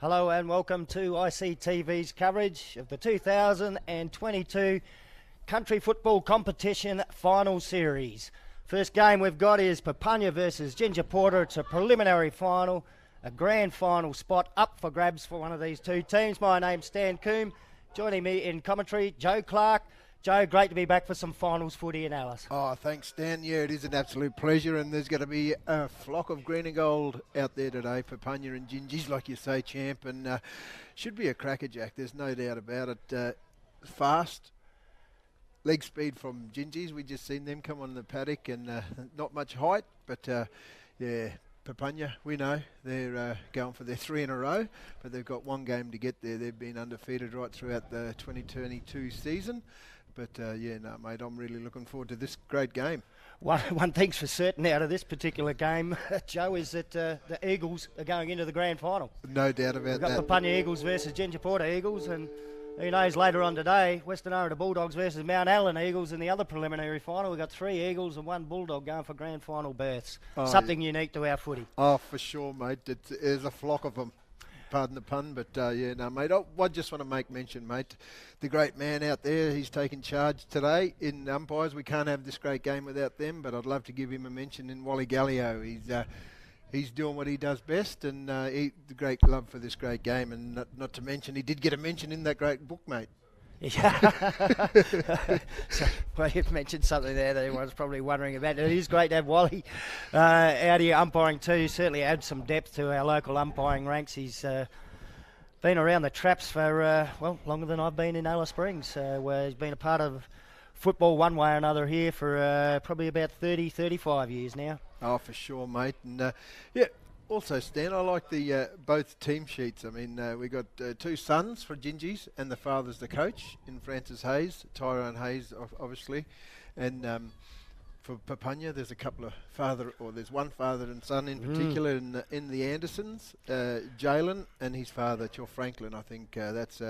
Hello and welcome to ICTV's coverage of the 2022 Country Football Competition Final Series. First game we've got is Papunya versus Ltyentye Apurte. It's a preliminary final, a grand final spot up for grabs for one of these two teams. My name's Stan Coombe. Joining me in commentary, Joe Clark. Joe, great to be back for some finals footy in Alice. Oh, thanks, Stan. Yeah, it is an absolute pleasure, and there's going to be a flock of green and gold out there today. Papunya and Gingies, like you say, champ, and should be a crackerjack. There's no doubt about it. Fast, leg speed from Gingies. We just seen them come on the paddock, and not much height, but yeah. Papunya, we know they're going for their 3 in a row, but they've got one game to get there. They've been undefeated right throughout the 2022 season. But yeah, no, mate, I'm really looking forward to this great game. One thing's for certain out of this particular game, Joe, is that the Eagles are going into the grand final. No doubt about that. We've got Papunya Eagles versus Ltyentye Apurte Eagles, and who knows, later on today, Western Arrowta Bulldogs versus Mount Allen Eagles in the other preliminary final. We've got 3 Eagles and 1 Bulldog going for grand final berths. Something unique to our footy. Oh, for sure, mate. There's a flock of them. Pardon the pun, but yeah, no, mate. I just want to make mention, mate, the great man out there, he's taken charge today in umpires. We can't have this great game without them, but I'd love to give him a mention in Wally Gallio. He's doing what he does best, and the great love for this great game, and not to mention, he did get a mention in that great book, mate. Yeah. So, well, you've mentioned something there that everyone's probably wondering about. It is great to have Wally out here umpiring too. Certainly adds some depth to our local umpiring ranks. He's been around the traps for, well, longer than I've been in Alice Springs. Where he's been a part of football one way or another here for probably about 30, 35 years now. Oh, for sure, mate. And yeah. Also, Stan, I like the both team sheets. I mean, we got 2 sons for Gingies, and the father's the coach in Francis Hayes, Tyrone Hayes, obviously. And for Papunya, there's a couple of there's one father and son in particular in the Andersons, Jalen and his father, Chil Franklin. I think that's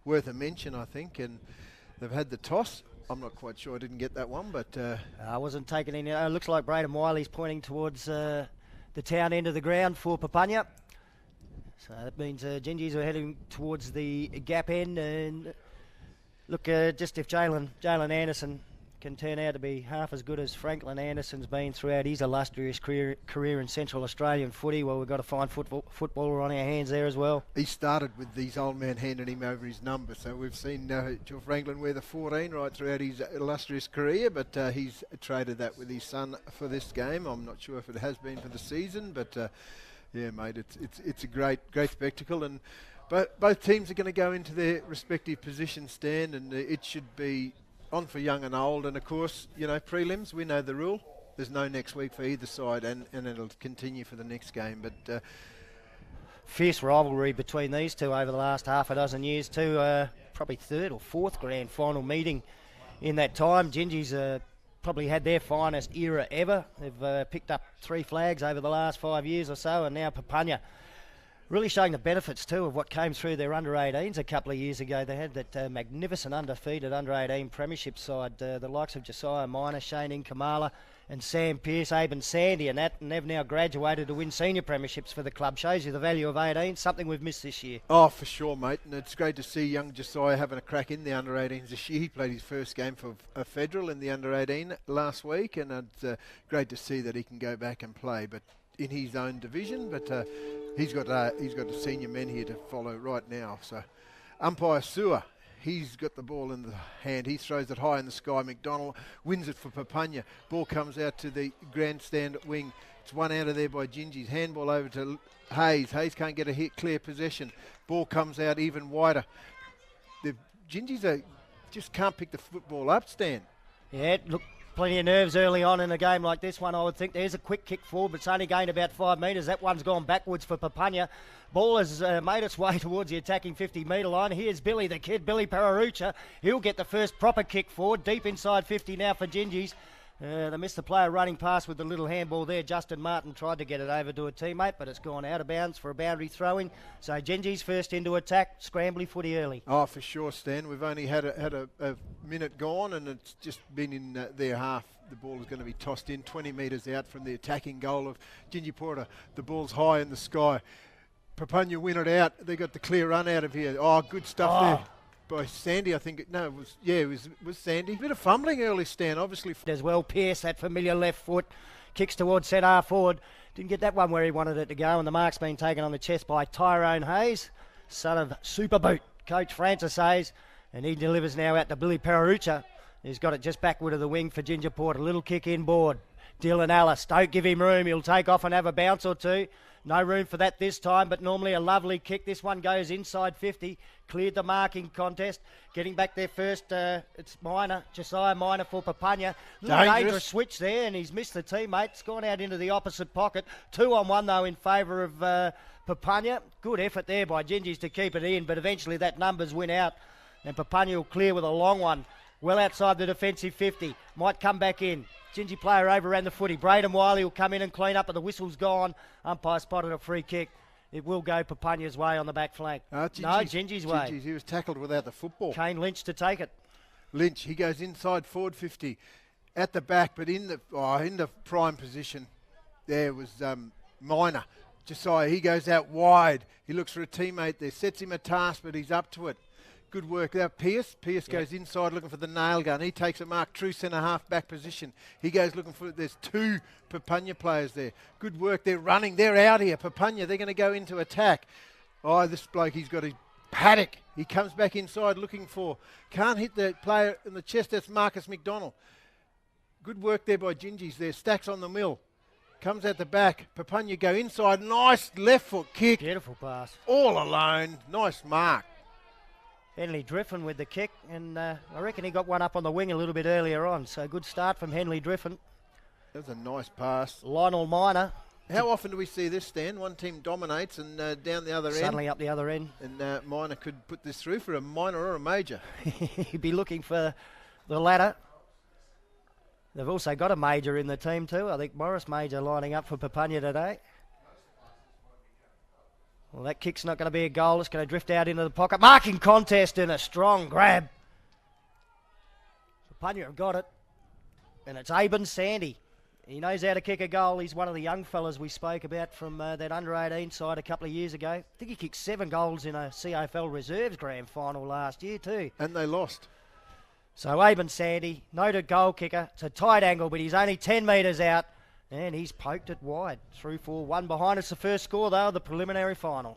worth a mention, I think. And they've had the toss. I'm not quite sure. I didn't get that one, but I wasn't taken in. It looks like Braden Wiley's pointing towards the town end of the ground for Papunya. So that means Gingies are heading towards the gap end, and look, just if Jalen Anderson can turn out to be half as good as Franklin Anderson's been throughout his illustrious career in Central Australian footy, well, we've got a fine footballer on our hands there as well. He started with these old man handing him over his number, so we've seen Joe Franklin wear the 14 right throughout his illustrious career, but he's traded that with his son for this game. I'm not sure if it has been for the season, but yeah, mate, it's a great spectacle, and both teams are going to go into their respective positions, Stan, and it should be on for young and old. And of course, you know, prelims, we know the rule. There's no next week for either side, and it'll continue for the next game. But fierce rivalry between these two over the last half a dozen years too. Probably 3rd or 4th grand final meeting in that time. Gingies probably had their finest era ever. They've picked up 3 flags over the last 5 years or so, and now Papunya really showing the benefits too of what came through their under-18s a couple of years ago. They had that magnificent undefeated under-18 premiership side, the likes of Josiah Minor, Shane Inkamala and Sam Pearce, Aben Sandy and they've now graduated to win senior premierships for the club. Shows you the value of 18, something we've missed this year. Oh, for sure, mate, and it's great to see young Josiah having a crack in the under-18s this year. He played his first game for a federal in the under-18 last week, and it's great to see that he can go back and play, but in his own division, but he's got the senior men here to follow right now. So umpire Sewer, he's got the ball in the hand. He throws it high in the sky. McDonald wins it for Papunya. Ball comes out to the grandstand wing. It's one out of there by Gingies. Handball over to Hayes. Hayes can't get a clear possession. Ball comes out even wider. The Gingies just can't pick the football up, Stan. Yeah, look, plenty of nerves early on in a game like this one, I would think. There's a quick kick forward, but it's only gained about 5 metres. That one's gone backwards for Papunya. Ball has made its way towards the attacking 50-metre line. Here's Billy the Kid, Billy Pararucha. He'll get the first proper kick forward. Deep inside 50 now for Gingies. They missed the player running past with the little handball there. Justin Martin tried to get it over to a teammate, but it's gone out of bounds for a boundary throw-in. So Gingies first into attack, scrambly footy early. Oh, for sure, Stan. We've only had a minute gone, and it's just been in their half. The ball is going to be tossed in 20 metres out from the attacking goal of Ltyentye Apurte. The ball's high in the sky. Papunya win it out. They got the clear run out of here. Oh, good stuff there by Sandy, I think. No, it was Sandy. Bit of fumbling early, Stan, obviously. As well, Pearce, that familiar left foot, kicks towards centre half forward. Didn't get that one where he wanted it to go, and the mark's been taken on the chest by Tyrone Hayes, son of Super Boot, Coach Francis Hayes, and he delivers now out to Billy Pererucha. He's got it just backward of the wing for Ginger Porter. A little kick inboard. Dylan Ellis, don't give him room. He'll take off and have a bounce or two. No room for that this time, but normally a lovely kick. This one goes inside 50. Cleared the marking contest. Getting back there first, it's Minor, Josiah Minor for Papunya. Dangerous switch there, and he's missed the teammate. It's gone out into the opposite pocket. 2-on-1 though in favour of Papunya. Good effort there by Gingies to keep it in, but eventually that numbers win out, and Papunya will clear with a long one. Well outside the defensive 50. Might come back in. Gingy player overran the footy. Braden Wiley will come in and clean up, but the whistle's gone. Umpire spotted a free kick. It will go Papunya's way on the back flank. Gingy's way. He was tackled without the football. Kane Lynch to take it. Lynch, he goes inside forward 50. At the back, but in the prime position. There was Minor. Josiah, he goes out wide. He looks for a teammate there. Sets him a task, but he's up to it. Good work there. Pearce goes inside looking for the nail gun. He takes a mark, true centre half back position. He goes looking for it. There's two Papunya players there. Good work. They're running. They're out here. Papunya, they're going to go into attack. Oh, this bloke, he's got his paddock. He comes back inside looking for. Can't hit the player in the chest. That's Marcus McDonald. Good work there by Gingies there. Stacks on the mill. Comes out the back. Papunya go inside. Nice left foot kick. Beautiful pass. All alone. Nice mark. Henley Driffin with the kick, and I reckon he got one up on the wing a little bit earlier on, so good start from Henley Driffin. That was a nice pass. Lionel Minor. How often do we see this, Stan? One team dominates and down the other end. Suddenly up the other end. And Minor could put this through for a minor or a major. He'd be looking for the latter. They've also got a major in the team too. I think Morris Major lining up for Papunya today. Well, that kick's not going to be a goal. It's going to drift out into the pocket. Marking contest and a strong grab. Papunya have got it. And it's Aben Sandy. He knows how to kick a goal. He's one of the young fellas we spoke about from that under-18 side a couple of years ago. I think he kicked 7 goals in a CAFL Reserves Grand Final last year too. And they lost. So Aben Sandy, noted goal kicker. It's a tight angle, but he's only 10 metres out. And he's poked it wide. 3-4-1 behind. It's the first score, though, of the preliminary final.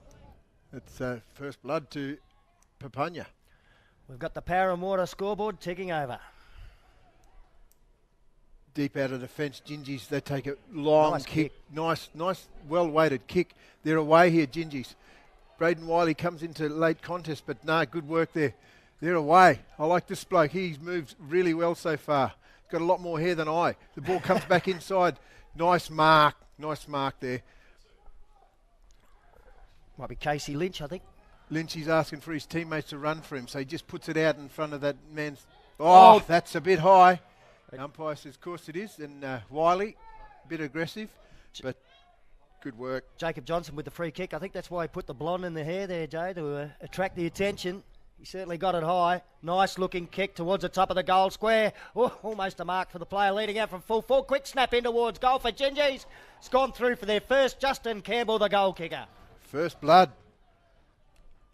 It's first blood to Papunya. We've got the Power and Water scoreboard ticking over. Deep out of defence, Gingies, they take a long kick. Nice, well-weighted kick. They're away here, Gingies. Braden Wiley comes into late contest, but no, good work there. They're away. I like this bloke. He's moved really well so far. Got a lot more hair than I. The ball comes back inside. Nice mark there. Might be Casey Lynch, I think. Lynch is asking for his teammates to run for him, so he just puts it out in front of that man's... Oh, that's a bit high. The umpire says, of course it is. And Wiley, a bit aggressive, but good work. Jacob Johnson with the free kick. I think that's why he put the blonde in the hair there, Joe, to attract the attention. He certainly got it high. Nice looking kick towards the top of the goal square. Oh, almost a mark for the player leading out from full forward. Quick snap in towards goal for Gingies. It's gone through for their first. Justin Campbell, the goal kicker. First blood.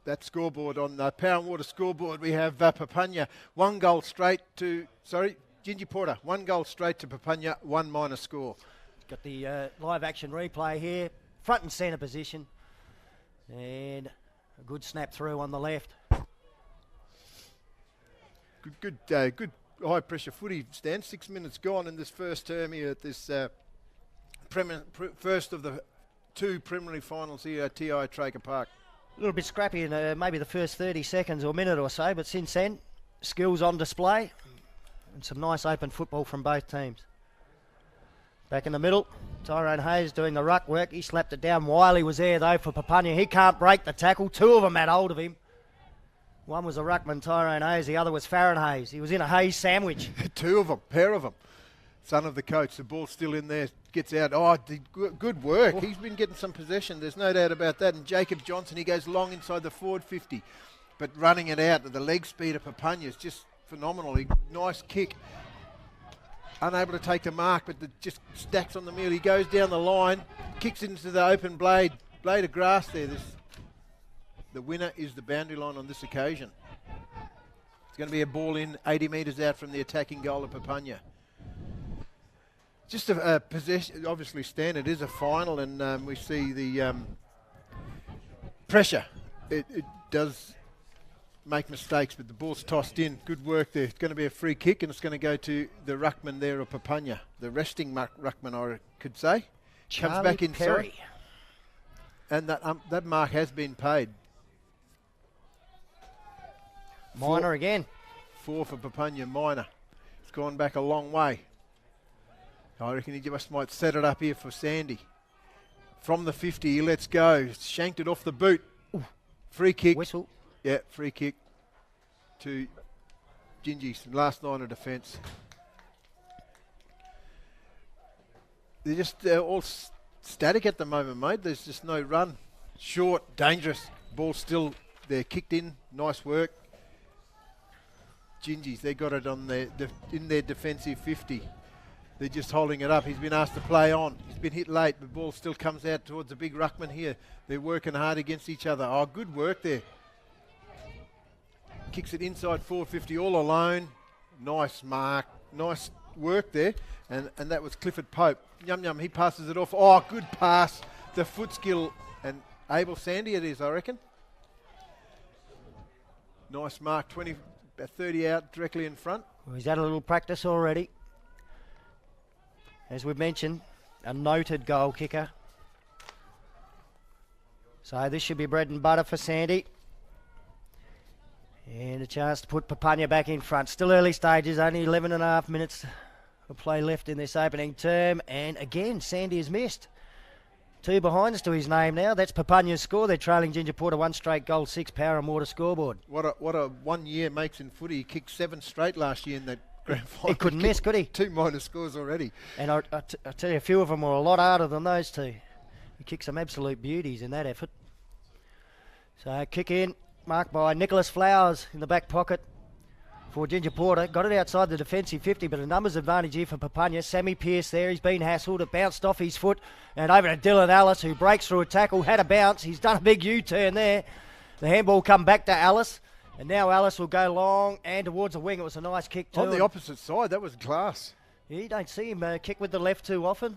That scoreboard on the Power and Water scoreboard, we have Papunya. 1 goal straight to, Gingy Porter. 1 goal straight to Papunya, 1 minor score. Got the live action replay here. Front and centre position. And a good snap through on the left. Good high pressure footy, Stan. 6 minutes gone in this first term here at this first of the 2 preliminary finals here at TI Traeger Park. A little bit scrappy in maybe the first 30 seconds or minute or so, but since then, skills on display and some nice open football from both teams. Back in the middle, Tyrone Hayes doing the ruck work. He slapped it down. Wiley was there though for Papunya. He can't break the tackle. 2 of them had hold of him. One was a ruckman, Tyrone Hayes. The other was Farron Hayes. He was in a Hayes sandwich. 2 of them, pair of them. Son of the coach. The ball's still in there. Gets out. Oh, good work. He's been getting some possession. There's no doubt about that. And Jacob Johnson, he goes long inside the forward 50. But running it out, the leg speed of Papunya is just phenomenal. Nice kick. Unable to take the mark, but just stacks on the meal. He goes down the line, kicks into the open blade of grass there. There's The winner is the boundary line on this occasion. It's going to be a ball in 80 metres out from the attacking goal of Papunya. Just a possession, obviously standard is a final, and we see the pressure. It does make mistakes, but the ball's tossed in. Good work there. It's going to be a free kick, and it's going to go to the ruckman there of Papunya. The resting ruckman, I could say. Comes back inside. Perry. And that mark has been paid. Minor again. 4 for Papunya, minor. It's gone back a long way. I reckon he just might set it up here for Sandy. From the 50, he lets go. Shanked it off the boot. Ooh. Free kick. Whistle. Yeah, free kick to Gingy's last line of defence. They're just all static at the moment, mate. There's just no run. Short, dangerous. Ball still there, kicked in. Nice work. Gingy's, they got it on in their defensive 50. They're just holding it up. He's been asked to play on. He's been hit late. The ball still comes out towards the big ruckman here. They're working hard against each other. Oh, good work there. Kicks it inside 450 all alone. Nice mark. Nice work there. And that was Clifford Pope. Yum, he passes it off. Oh, good pass. The foot skill. And Abel Sandy it is, I reckon. Nice mark. 30 out directly in front. Well, he's had a little practice already. As we've mentioned, a noted goal kicker. So this should be bread and butter for Sandy. And a chance to put Papunya back in front. Still early stages, only 11 and a half minutes of play left in this opening term. And again, Sandy has missed. 2 behinds to his name now. That's Papunya's score. They're trailing Ginger Porter 1 straight goal, 6 Power and Water scoreboard. What a 1 year makes in footy. He kicked 7 straight last year in that grand final. He couldn't miss, could he? 2 minor scores already. And I tell you, a few of them were a lot harder than those 2. He kicked some absolute beauties in that effort. So kick in, marked by Nicholas Flowers in the back pocket for Ginger Porter. Got it outside the defensive 50, but a numbers advantage here for Papunya. Sammy Pearce there, he's been hassled. It bounced off his foot and over to Dylan Ellis, who breaks through a tackle, had a bounce. He's done a big U-turn there. The handball come back to Ellis, and now Ellis will go long and towards the wing. It was a nice kick too. On the opposite side, that was class. Yeah, you don't see him kick with the left too often.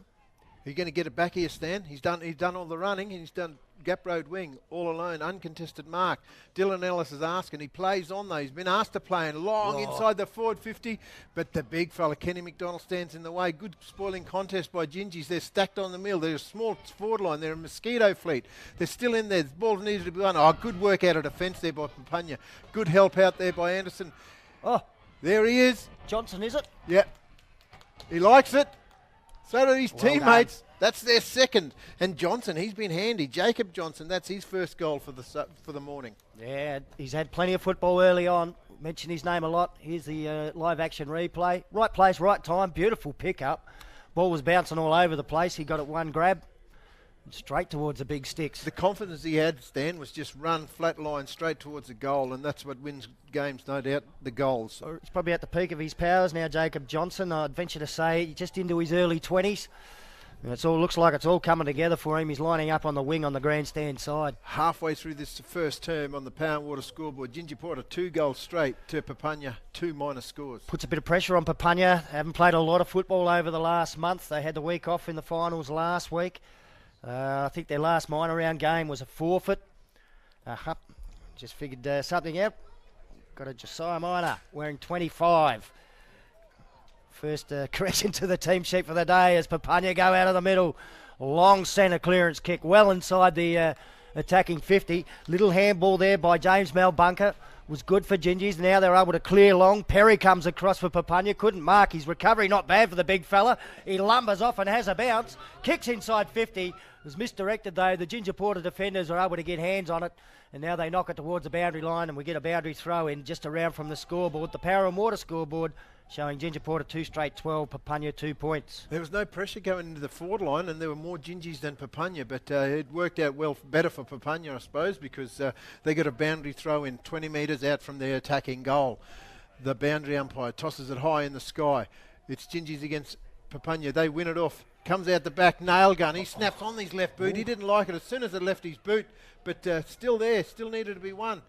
He's going to get it back here, Stan. He's done all the running, and he's done gap road wing all alone, uncontested mark. Dylan Ellis is asking. He plays on though. He's been asked to play in long inside the forward 50, but the big fella Kenny McDonald stands in the way. Good spoiling contest by Gingies. They're stacked on the mill. They're a small forward line. They're a mosquito fleet. They're still in there. The ball needed to be won. Oh, good work out of defence there by Papunya. Good help out there by Anderson. Oh, there he is. Johnson, is it? Yeah. He likes it. So do his teammates. Done. That's their second. And Johnson, he's been handy. Jacob Johnson, that's his first goal for the morning. Yeah, he's had plenty of football early on. Mention his name a lot. Here's the live action replay. Right place, right time. Beautiful pickup. Ball was bouncing all over the place. He got it one grab. Straight towards the big sticks. The confidence he had, Stan, was just run flat line straight towards the goal, and that's what wins games, no doubt, the goals. He's probably at the peak of his powers now, Jacob Johnson. I'd venture to say just into his early 20s. And it looks like it's all coming together for him. He's lining up on the wing on the grandstand side. Halfway through this first term on the Power and Water scoreboard, Ginger Porter 2 goals straight to Papunya, 2 minor scores. Puts a bit of pressure on Papunya. Haven't played a lot of football over the last month. They had the week off in the finals last week. I think their last minor round game was a forfeit. Just figured something out. Got a Josiah Minor wearing 25. First correction to the team sheet for the day as Papunya go out of the middle. Long centre clearance kick well inside the attacking 50. Little handball there by James Malbunker. Was good for Gingies. Now they're able to clear long. Perry comes across for Papunya. Couldn't mark. His recovery not bad for the big fella. He lumbers off and has a bounce. Kicks inside 50. Was misdirected though. The Ginger Porter defenders are able to get hands on it. And now they knock it towards the boundary line and we get a boundary throw in just around from the scoreboard. The Power and Water scoreboard showing Ginger Porter 2 straight 12, Papunya 2 points. There was no pressure going into the forward line and there were more Gingies than Papunya, but it worked out better for Papunya, I suppose, because they got a boundary throw in 20 metres out from their attacking goal. The boundary umpire tosses it high in the sky. It's Gingies against Papunya. They win it off comes out the back, nail gun. He snaps on his left boot. He didn't like it as soon as it left his boot, but still there, still needed to be won.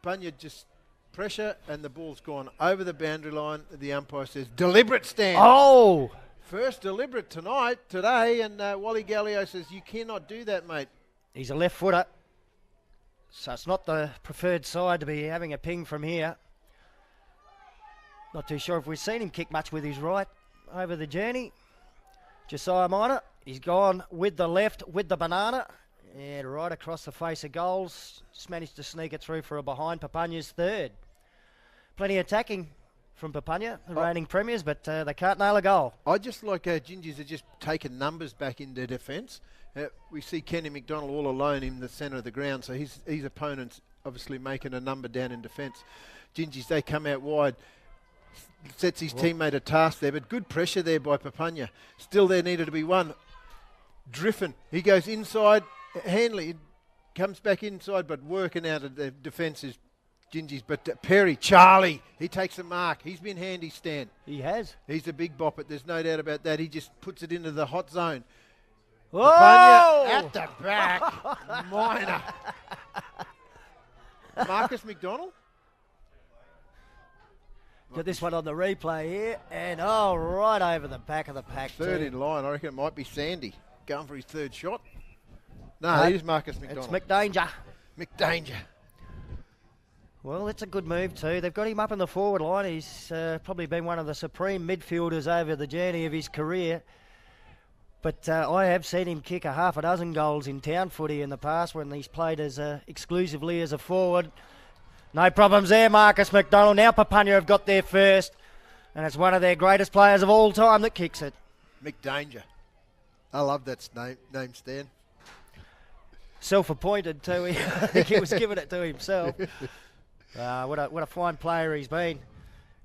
Papunya just pressure, and the ball's gone over the boundary line. The umpire says, deliberate stand. Oh! First deliberate today, and Wally Gallio says, you cannot do that, mate. He's a left footer, so it's not the preferred side to be having a ping from here. Not too sure if we've seen him kick much with his right over the journey. Josiah Minor, he's gone with the left, with the banana, and right across the face of goals. Just managed to sneak it through for a behind. Papunya's third. Plenty of attacking from Papunya, the reigning premiers, but they can't nail a goal. I just like how Gingies are just taking numbers back into defence. We see Kenny McDonald all alone in the centre of the ground, so his opponent's obviously making a number down in defence. Gingies, they come out wide. Sets his teammate a task there, but good pressure there by Papunya. Still there needed to be one. Driffin, he goes inside. Hanley comes back inside, but working out of the defence is Gingies. But Perry, Charlie, he takes a mark. He's been handy, Stan. He has. He's a big bopper. There's no doubt about that. He just puts it into the hot zone. Whoa! Papunya at the back. Minor. Marcus McDonald. Got this one on the replay here, and right over the back of the pack. Third too. in line. I reckon it might be Sandy going for his third shot. No, it is Marcus McDonald. It's McDanger. McDanger. Well, that's a good move too. They've got him up in the forward line. He's probably been one of the supreme midfielders over the journey of his career. But I have seen him kick a half a dozen goals in town footy in the past when he's played as exclusively as a forward. No problems there, Marcus McDonald. Now Papunya have got there first, and it's one of their greatest players of all time that kicks it. McDanger. I love that name, Stan. Self-appointed too. I think he was giving it to himself. What a fine player he's been.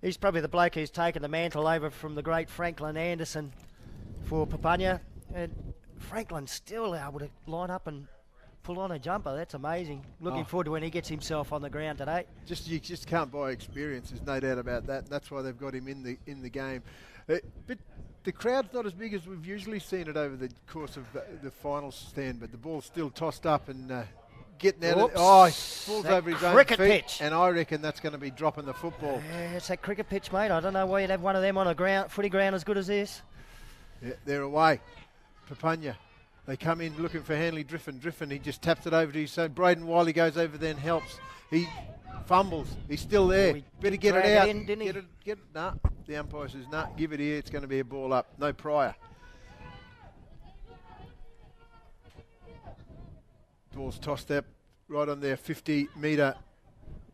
He's probably the bloke who's taken the mantle over from the great Franklin Anderson for Papunya. And Franklin's still able to line up and pull on a jumper. That's amazing. Looking forward to when he gets himself on the ground today. You just can't buy experience. There's no doubt about that. And that's why they've got him in the game. But the crowd's not as big as we've usually seen it over the course of the final stand. But the ball's still tossed up and getting out of it. Oh, he falls over his own feet. Pitch. And I reckon that's going to be dropping the football. Yeah, it's that cricket pitch, mate. I don't know why you'd have one of them on a footy ground as good as this. Yeah, they're away. Papunya. They come in looking for Hanley Driffin. He just taps it over to his son. Braden Wiley goes over there and helps. He fumbles. He's still there. Better get it out. Didn't he? Get it. Nah. The umpire says, nah, give it here. It's going to be a ball up. No prior. Ball's tossed up right on their 50-metre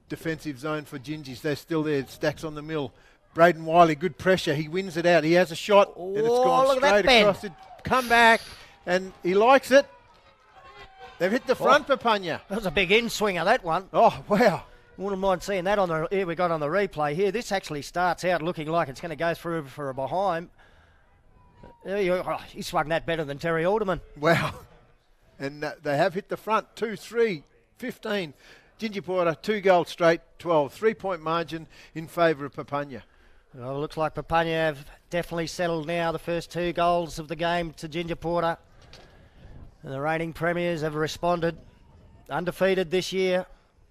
defensive zone for Gingies. They're still there. Stacks on the mill. Braden Wiley, good pressure. He wins it out. He has a shot, and it's gone straight across it. Come back, and he likes it. They've hit the front, Papunya. That was a big in-swinger, that one. Oh, wow. Wouldn't mind seeing that on the here we got on the replay here. This actually starts out looking like it's going to go through for a behind. He swung that better than Terry Alderman. Wow. And they have hit the front. 2-3, 15. Gingy Porter, 2 goals straight, 12. 3-point margin in favour of Papunya. Well, it looks like Papunya have definitely settled now. The first 2 goals of the game to Ginger Porter. And the reigning premiers have responded. Undefeated this year.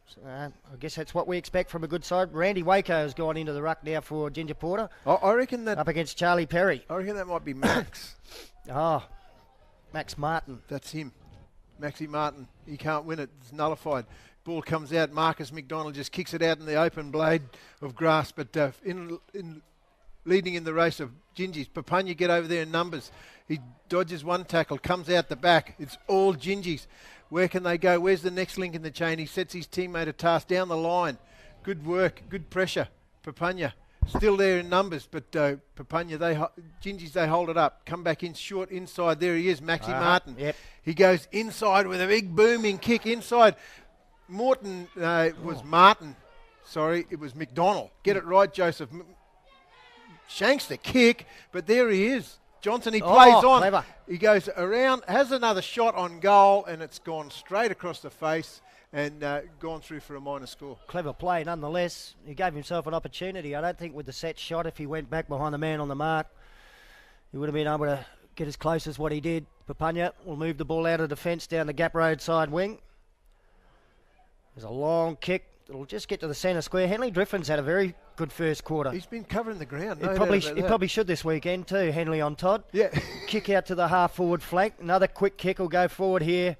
So, I guess that's what we expect from a good side. Randy Waco has gone into the ruck now for Ginger Porter. I reckon that... Up against Charlie Perry. I reckon that might be Max. Max Martin. That's him. Maxie Martin. He can't win it. It's nullified. Ball comes out. Marcus McDonald just kicks it out in the open blade of grass. But in leading in the race of Gingies, Papunya get over there in numbers. He dodges one tackle, comes out the back. It's all Gingies. Where can they go? Where's the next link in the chain? He sets his teammate a task down the line. Good work. Good pressure. Papunya still there in numbers, but Papunya, Gingies, they hold it up. Come back in short inside. There he is, Maxie Martin. Yep. He goes inside with a big booming kick inside. Morton was Martin. Sorry, it was McDonald. Get it right, Joseph. Shanks the kick, but there he is. Johnson, he plays on. Clever. He goes around, has another shot on goal, and it's gone straight across the face and gone through for a minor score. Clever play nonetheless. He gave himself an opportunity. I don't think with the set shot, if he went back behind the man on the mark, he would have been able to get as close as what he did. Papunya will move the ball out of defence down the gap road side wing. There's a long kick. It'll just get to the centre square. Henley Driffin's had a very good first quarter. He's been covering the ground. He probably should this weekend too, Henley on Todd. Yeah. Kick out to the half-forward flank. Another quick kick will go forward here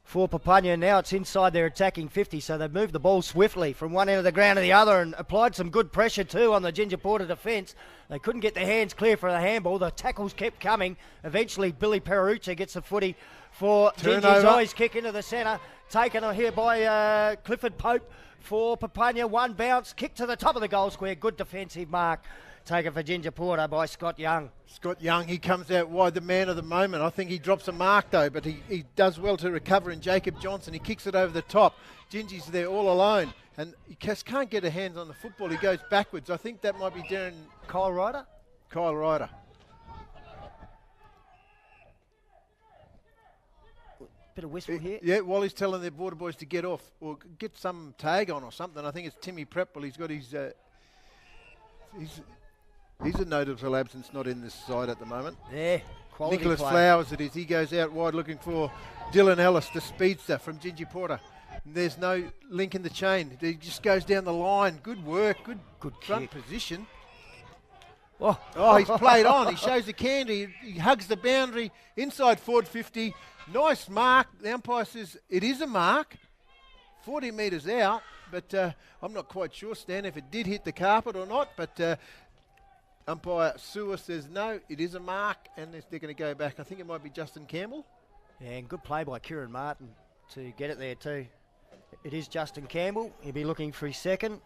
for Papunya. Now it's inside their attacking 50, so they've moved the ball swiftly from one end of the ground to the other and applied some good pressure too on the Ltyentye Apurte defence. They couldn't get their hands clear for the handball. The tackles kept coming. Eventually, Billy Perucci gets the footy for Gingy's eyes kick into the centre. Taken here by Clifford Pope for Papunya. One bounce, kick to the top of the goal square. Good defensive mark. Taken for Ltyentye Apurte by Scott Young. Scott Young, he comes out wide, the man of the moment. I think he drops a mark though, but he does well to recover. And Jacob Johnson, he kicks it over the top. Gingy's there all alone, and he just can't get a hands on the football. He goes backwards. I think that might be Darren... Kyle Ryder? Kyle Ryder. Bit of whistle here. Yeah, while he's telling their border boys to get off or get some tag on or something. I think it's Timmy Prepwell. He's got his... He's a notable absence, not in this side at the moment. Yeah, quality Nicholas player. Flowers it is. He goes out wide looking for Dylan Ellis, the speedster from Ltyentye Apurte. There's no link in the chain. He just goes down the line. Good work, good front position. Oh, he's played on. He shows the candy. He hugs the boundary inside forward 50. Nice mark. The umpire says it is a mark. 40 metres out, but I'm not quite sure, Stan, if it did hit the carpet or not. But umpire Sewer says no, it is a mark, and they're going to go back. I think it might be Justin Campbell. Yeah, and good play by Kieran Martin to get it there too. It is Justin Campbell. He'll be looking for his second.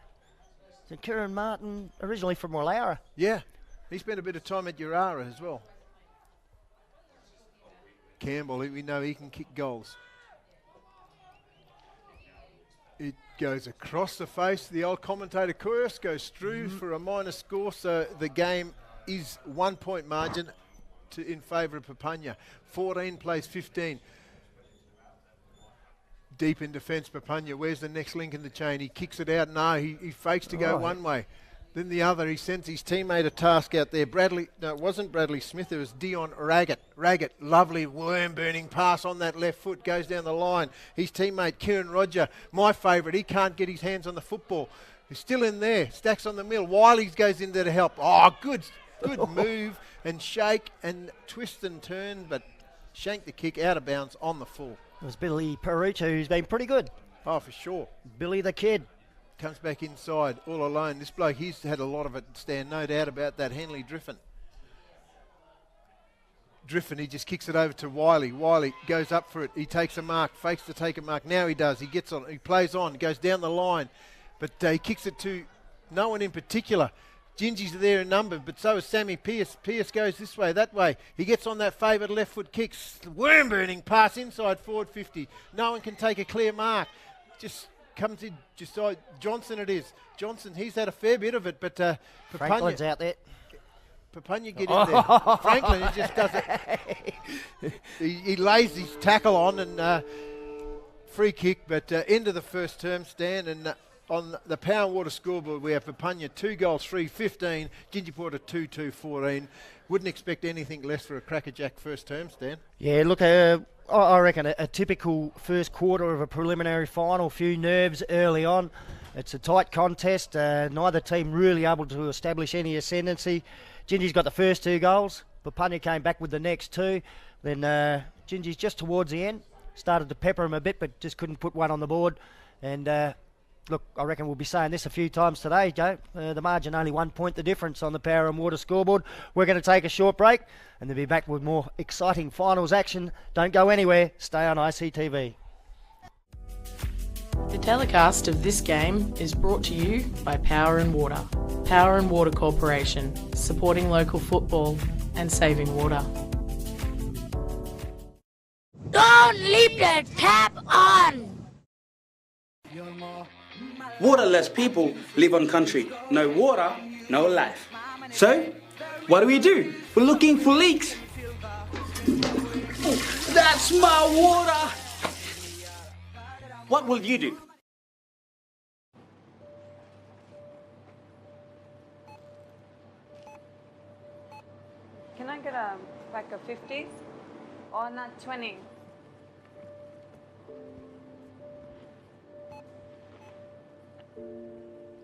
So Kieran Martin, originally from Wallara. Yeah, he spent a bit of time at Urara as well. Campbell, we know he can kick goals. It goes across the face. The old commentator curse goes through for a minor score, so the game is 1 point margin in favour of Papunya. 14 plays 15. Deep in defence, Papunya. Where's the next link in the chain? He kicks it out. No, he fakes to go one way. Then the other, he sends his teammate a task out there. Bradley, no, it wasn't Bradley Smith, it was Dion Raggett. Raggett, lovely worm-burning pass on that left foot, goes down the line. His teammate, Kieran Roger, my favourite, he can't get his hands on the football. He's still in there, stacks on the mill. Wiley goes in there to help. Oh, good move and shake and twist and turn, but shanked the kick out of bounds on the full. It was Billy Perucci, who's been pretty good. Oh, for sure. Billy the Kid. Comes back inside, all alone. This bloke, he's had a lot of it, Stan, no doubt about that. Henley Driffin. Driffin, he just kicks it over to Wiley. Wiley goes up for it. He takes a mark, fakes to take a mark. Now he does. He gets on. He plays on, goes down the line. But he kicks it to no one in particular. Gingy's there in number, but so is Sammy Pearce. Pearce goes this way, that way. He gets on that favoured left foot kick. Worm-burning pass inside forward 50. No one can take a clear mark. Just comes in, just Johnson it is. Johnson, he's had a fair bit of it, but Franklin's out there. Papunya get in there. Franklin, he just does it. He lays his tackle on and free kick, but end of the first term, Stan, and on the Power and Water scoreboard we have Papunya 2 goals, 3-15, Ltyentye Apurte 2-2, 14. Wouldn't expect anything less for a crackerjack first term, Stan. Yeah, look, I reckon a typical first quarter of a preliminary final, few nerves early on. It's a tight contest, neither team really able to establish any ascendancy. Gingy's got the first 2 goals, Papunya came back with the next 2. Then Gingy's just towards the end, started to pepper him a bit, but just couldn't put one on the board. And look, I reckon we'll be saying this a few times today, Joe. The margin only 1 point the difference on the Power and Water scoreboard. We're going to take a short break and then be back with more exciting finals action. Don't go anywhere. Stay on ICTV. The telecast of this game is brought to you by Power and Water. Power and Water Corporation, supporting local football and saving water. Don't leave the tap on! Waterless people live on country. No water, no life. So, what do? We're looking for leaks. That's my water! What will you do? Can Can I get a pack of 50s? Or not 20?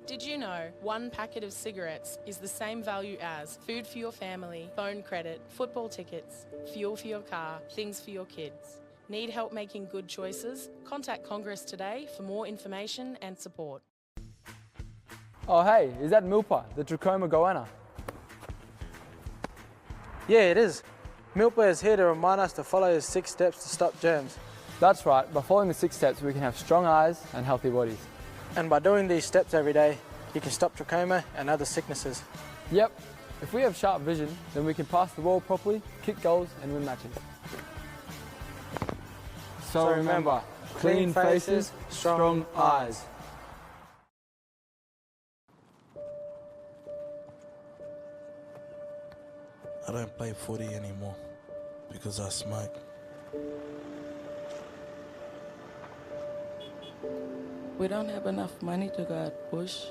Did you know one packet of cigarettes is the same value as food for your family, phone credit, football tickets, fuel for your car, things for your kids? Need help making good choices? Contact Congress today for more information and support. Oh hey, is that Milpa, the trachoma goanna? Yeah, it is. Milpa is here to remind us to follow his 6 steps to stop germs. That's right, by following the 6 steps we can have strong eyes and healthy bodies. And by doing these steps every day, you can stop trachoma and other sicknesses. Yep, if we have sharp vision, then we can pass the ball properly, kick goals and win matches. So remember, clean faces, strong eyes. I don't play footy anymore because I smoke. We don't have enough money to go out bush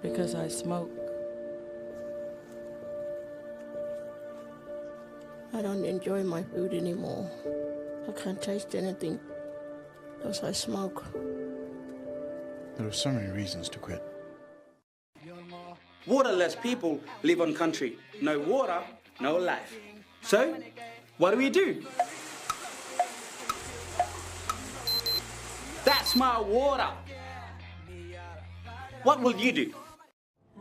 because I smoke. I don't enjoy my food anymore. I can't taste anything because I smoke. There are so many reasons to quit. Waterless people live on country. No water, no life. So, what do? That's my water. What will you do?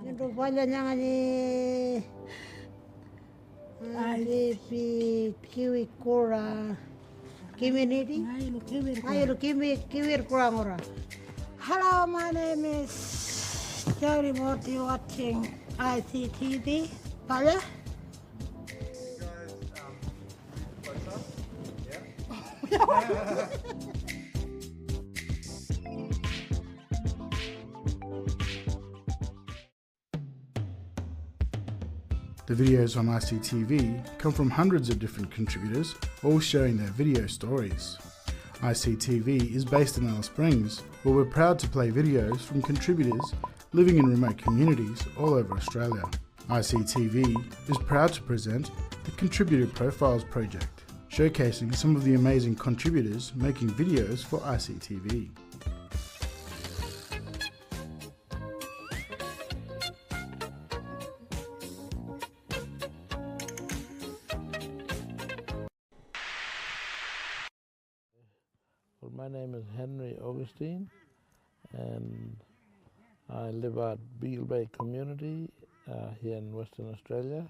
Hello, my name is Jerry Morty watching ICTV. Pala? The videos on ICTV come from hundreds of different contributors, all sharing their video stories. ICTV is based in Alice Springs, where we're proud to play videos from contributors living in remote communities all over Australia. ICTV is proud to present the Contributor Profiles project, showcasing some of the amazing contributors making videos for ICTV. Well, my name is Henry Augustine and I live at Beagle Bay community here in Western Australia.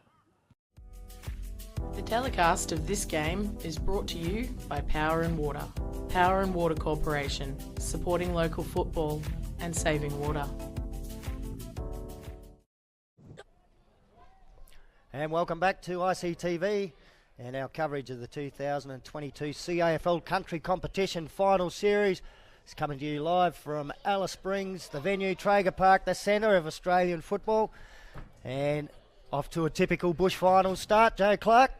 The telecast of this game is brought to you by Power and Water. Power and Water Corporation, supporting local football and saving water. And welcome back to ICTV and our coverage of the 2022 CAFL Country Competition Final Series. It's coming to you live from Alice Springs, the venue, Traeger Park, the centre of Australian football. And off to a typical bush final start, Joe Clark.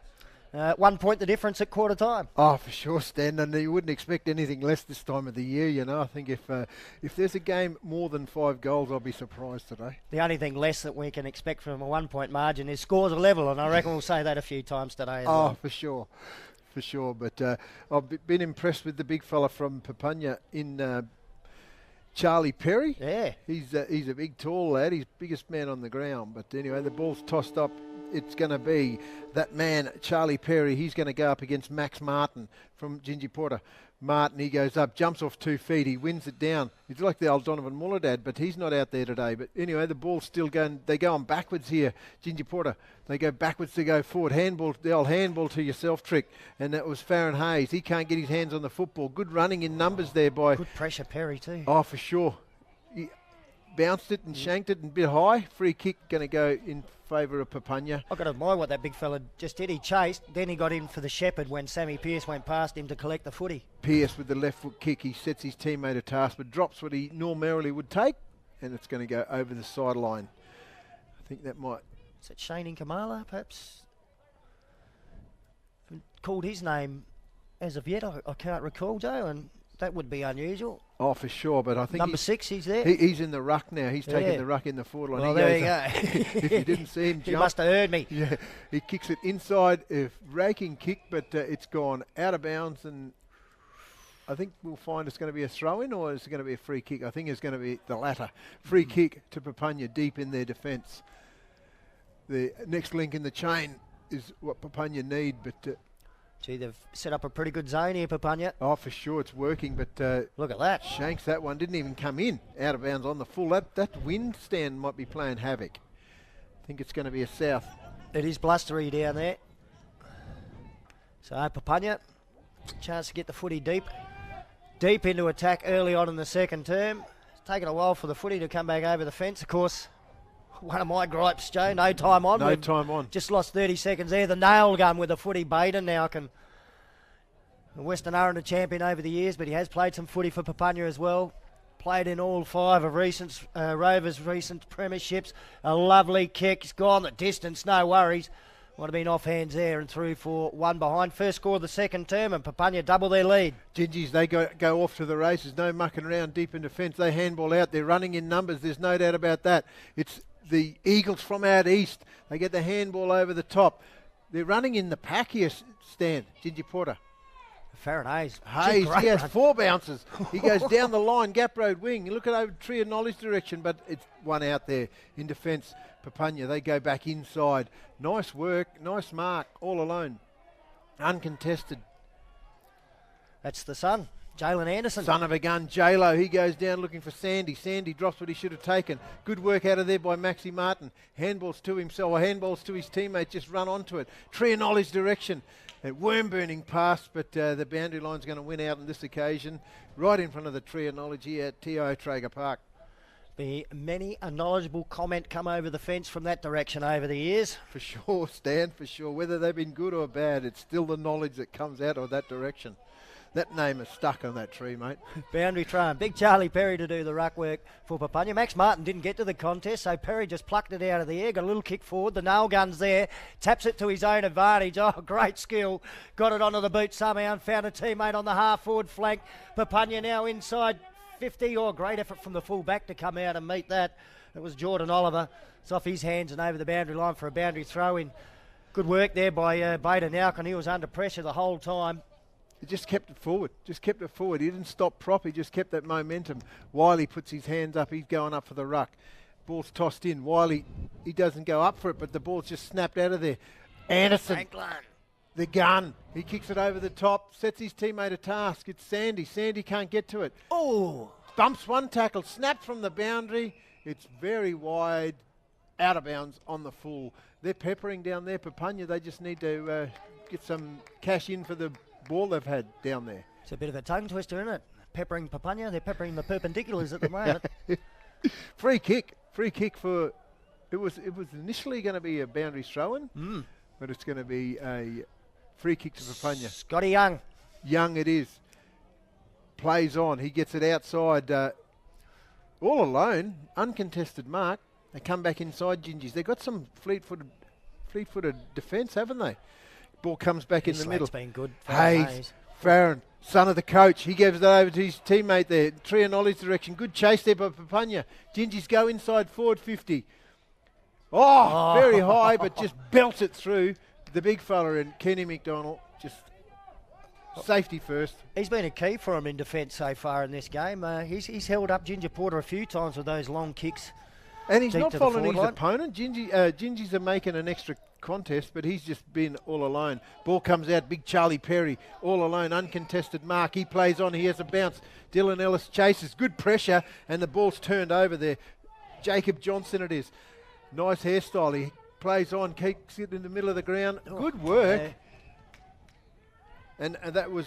1 point the difference at quarter time. Oh, for sure, Stan, and you wouldn't expect anything less this time of the year, you know. I think if there's a game more than 5 goals, I'll be surprised today. The only thing less that we can expect from a 1 point margin is scores are level, and I reckon we'll say that a few times today as well. For sure. For sure, but I've been impressed with the big fella from Papunya in Charlie Perry. Yeah. He's a big, tall lad. He's biggest man on the ground. But anyway, the ball's tossed up. It's going to be that man, Charlie Perry. He's going to go up against Max Martin from Ltyentye Apurte. Martin, he goes up, jumps off 2 feet. He wins it down. He's like the old Donovan Mulladad, but he's not out there today. But anyway, the ball's still going. They go on backwards here, Ltyentye Apurte. They go backwards to go forward. Handball, the old handball to yourself trick. And that was Farron Hayes. He can't get his hands on the football. Good running in numbers there by... Good pressure, Perry, too. Oh, for sure. He bounced it and shanked it and a bit high. Free kick going to go in favour of Papunya. I've got to admire what that big fella just did. He chased, then he got in for the shepherd when Sammy Pearce went past him to collect the footy. Pearce with the left foot kick. He sets his teammate a task, but drops what he normally would take, and it's going to go over the sideline. I think that might... Is it Shane Kamala, perhaps? Called his name as of yet, I can't recall, Joe, and That would be unusual. Oh, for sure, but I think number 6, he's there. He's in the ruck now. He's taking the ruck in the forward line. Well, there you go. If you didn't see him jump. He must have heard me. Yeah, he kicks it inside, raking kick, but it's gone out of bounds, and I think we'll find it's going to be a throw-in, or is it going to be a free kick? I think it's going to be the latter. Free kick to Papunya deep in their defence. The next link in the chain is what Papunya need, but... Gee, they've set up a pretty good zone here, Papunya. Oh, for sure, it's working, but... look at that. Shanks that one. Didn't even come in. Out of bounds on the full. That wind stand might be playing havoc. I think it's going to be a south. It is blustery down there. So Papunya, chance to get the footy deep into attack early on in the second term. It's taken a while for the footy to come back over the fence, of course. One of my gripes, Joe, no time on. No time on. Just lost 30 seconds there. The nail gun with the footy. Baden now can... The Western Islander champion over the years, but he has played some footy for Papunya as well. Played in all 5 of Rovers' recent premierships. A lovely kick. He's gone the distance, no worries. Might have been off hands there and through for 1 behind. First score of the second term, and Papunya double their lead. Gingies, they go off to the races. No mucking around deep in defence. They handball out. They're running in numbers. There's no doubt about that. It's the Eagles from out east. They get the handball over the top. They're running in the pack here, Stan. Ltyentye Apurte. Farron Hayes. He has 4 bounces. He goes down the line, gap road wing. You look at over Tree of Knowledge direction, but it's one out there in defence. Papunya, they go back inside. Nice work, nice mark, all alone. Uncontested. That's the son, Jalen Anderson. Son of a gun, J-Lo. He goes down looking for Sandy. Sandy drops what he should have taken. Good work out of there by Maxi Martin. Handballs to himself, or handballs to his teammate, just run onto it. Tree of Knowledge direction. A worm-burning pass, but the boundary line's going to win out on this occasion. Right in front of the Tree of Knowledge here at TIO Traeger Park. Be many a knowledgeable comment come over the fence from that direction over the years. For sure, Stan, for sure. Whether they've been good or bad, it's still the knowledge that comes out of that direction. That name is stuck on that tree, mate. Boundary try. Big Charlie Perry to do the ruck work for Papunya. Max Martin didn't get to the contest, so Perry just plucked it out of the air. Got a little kick forward. The nail gun's there. Taps it to his own advantage. Oh, great skill. Got it onto the boot somehow and found a teammate on the half-forward flank. Papunya now inside 50. Oh, great effort from the full-back to come out and meet that. It was Jordan Oliver. It's off his hands and over the boundary line for a boundary throw-in. Good work there by Baden Alcon. He was under pressure the whole time. He just kept it forward. He didn't stop prop. He just kept that momentum. Wiley puts his hands up. He's going up for the ruck. Ball's tossed in. Wiley, he doesn't go up for it, but the ball's just snapped out of there. Anderson, Franklin. The gun. He kicks it over the top, sets his teammate a task. It's Sandy. Sandy can't get to it. Oh! Bumps one tackle, snapped from the boundary. It's very wide, out of bounds on the full. They're peppering down there. Papunya, they just need to get some cash in for the ball they've had down there. It's a bit of a tongue twister, isn't it? Peppering Papunya, they're peppering the perpendiculars at the moment. Free kick for, it was initially going to be a boundary throw-in, but it's going to be a free kick to Papunya. Scotty Young. Young it is. Plays on, he gets it outside, all alone, uncontested mark. They come back inside Gingies. They've got some fleet-footed defence, haven't they? Ball comes back in the middle. Been good. Hayes, Farron, son of the coach. He gives it over to his teammate there. Tree of Knowledge direction. Good chase there by Papunya. Gingies go inside forward 50. Oh, very high, but just belts it through. The big fella and Kenny McDonald just safety first. He's been a key for him in defence so far in this game. He's held up Ltyentye Apurte a few times with those long kicks. And he's not following his opponent. Gingies are making an extra contest, but he's just been all alone. Ball comes out, big Charlie Perry, all alone, uncontested mark. He plays on, he has a bounce. Dylan Ellis chases, good pressure, and the ball's turned over there. Jacob Johnson it is. Nice hairstyle, he plays on, kicks it in the middle of the ground. Good work. Yeah. And that was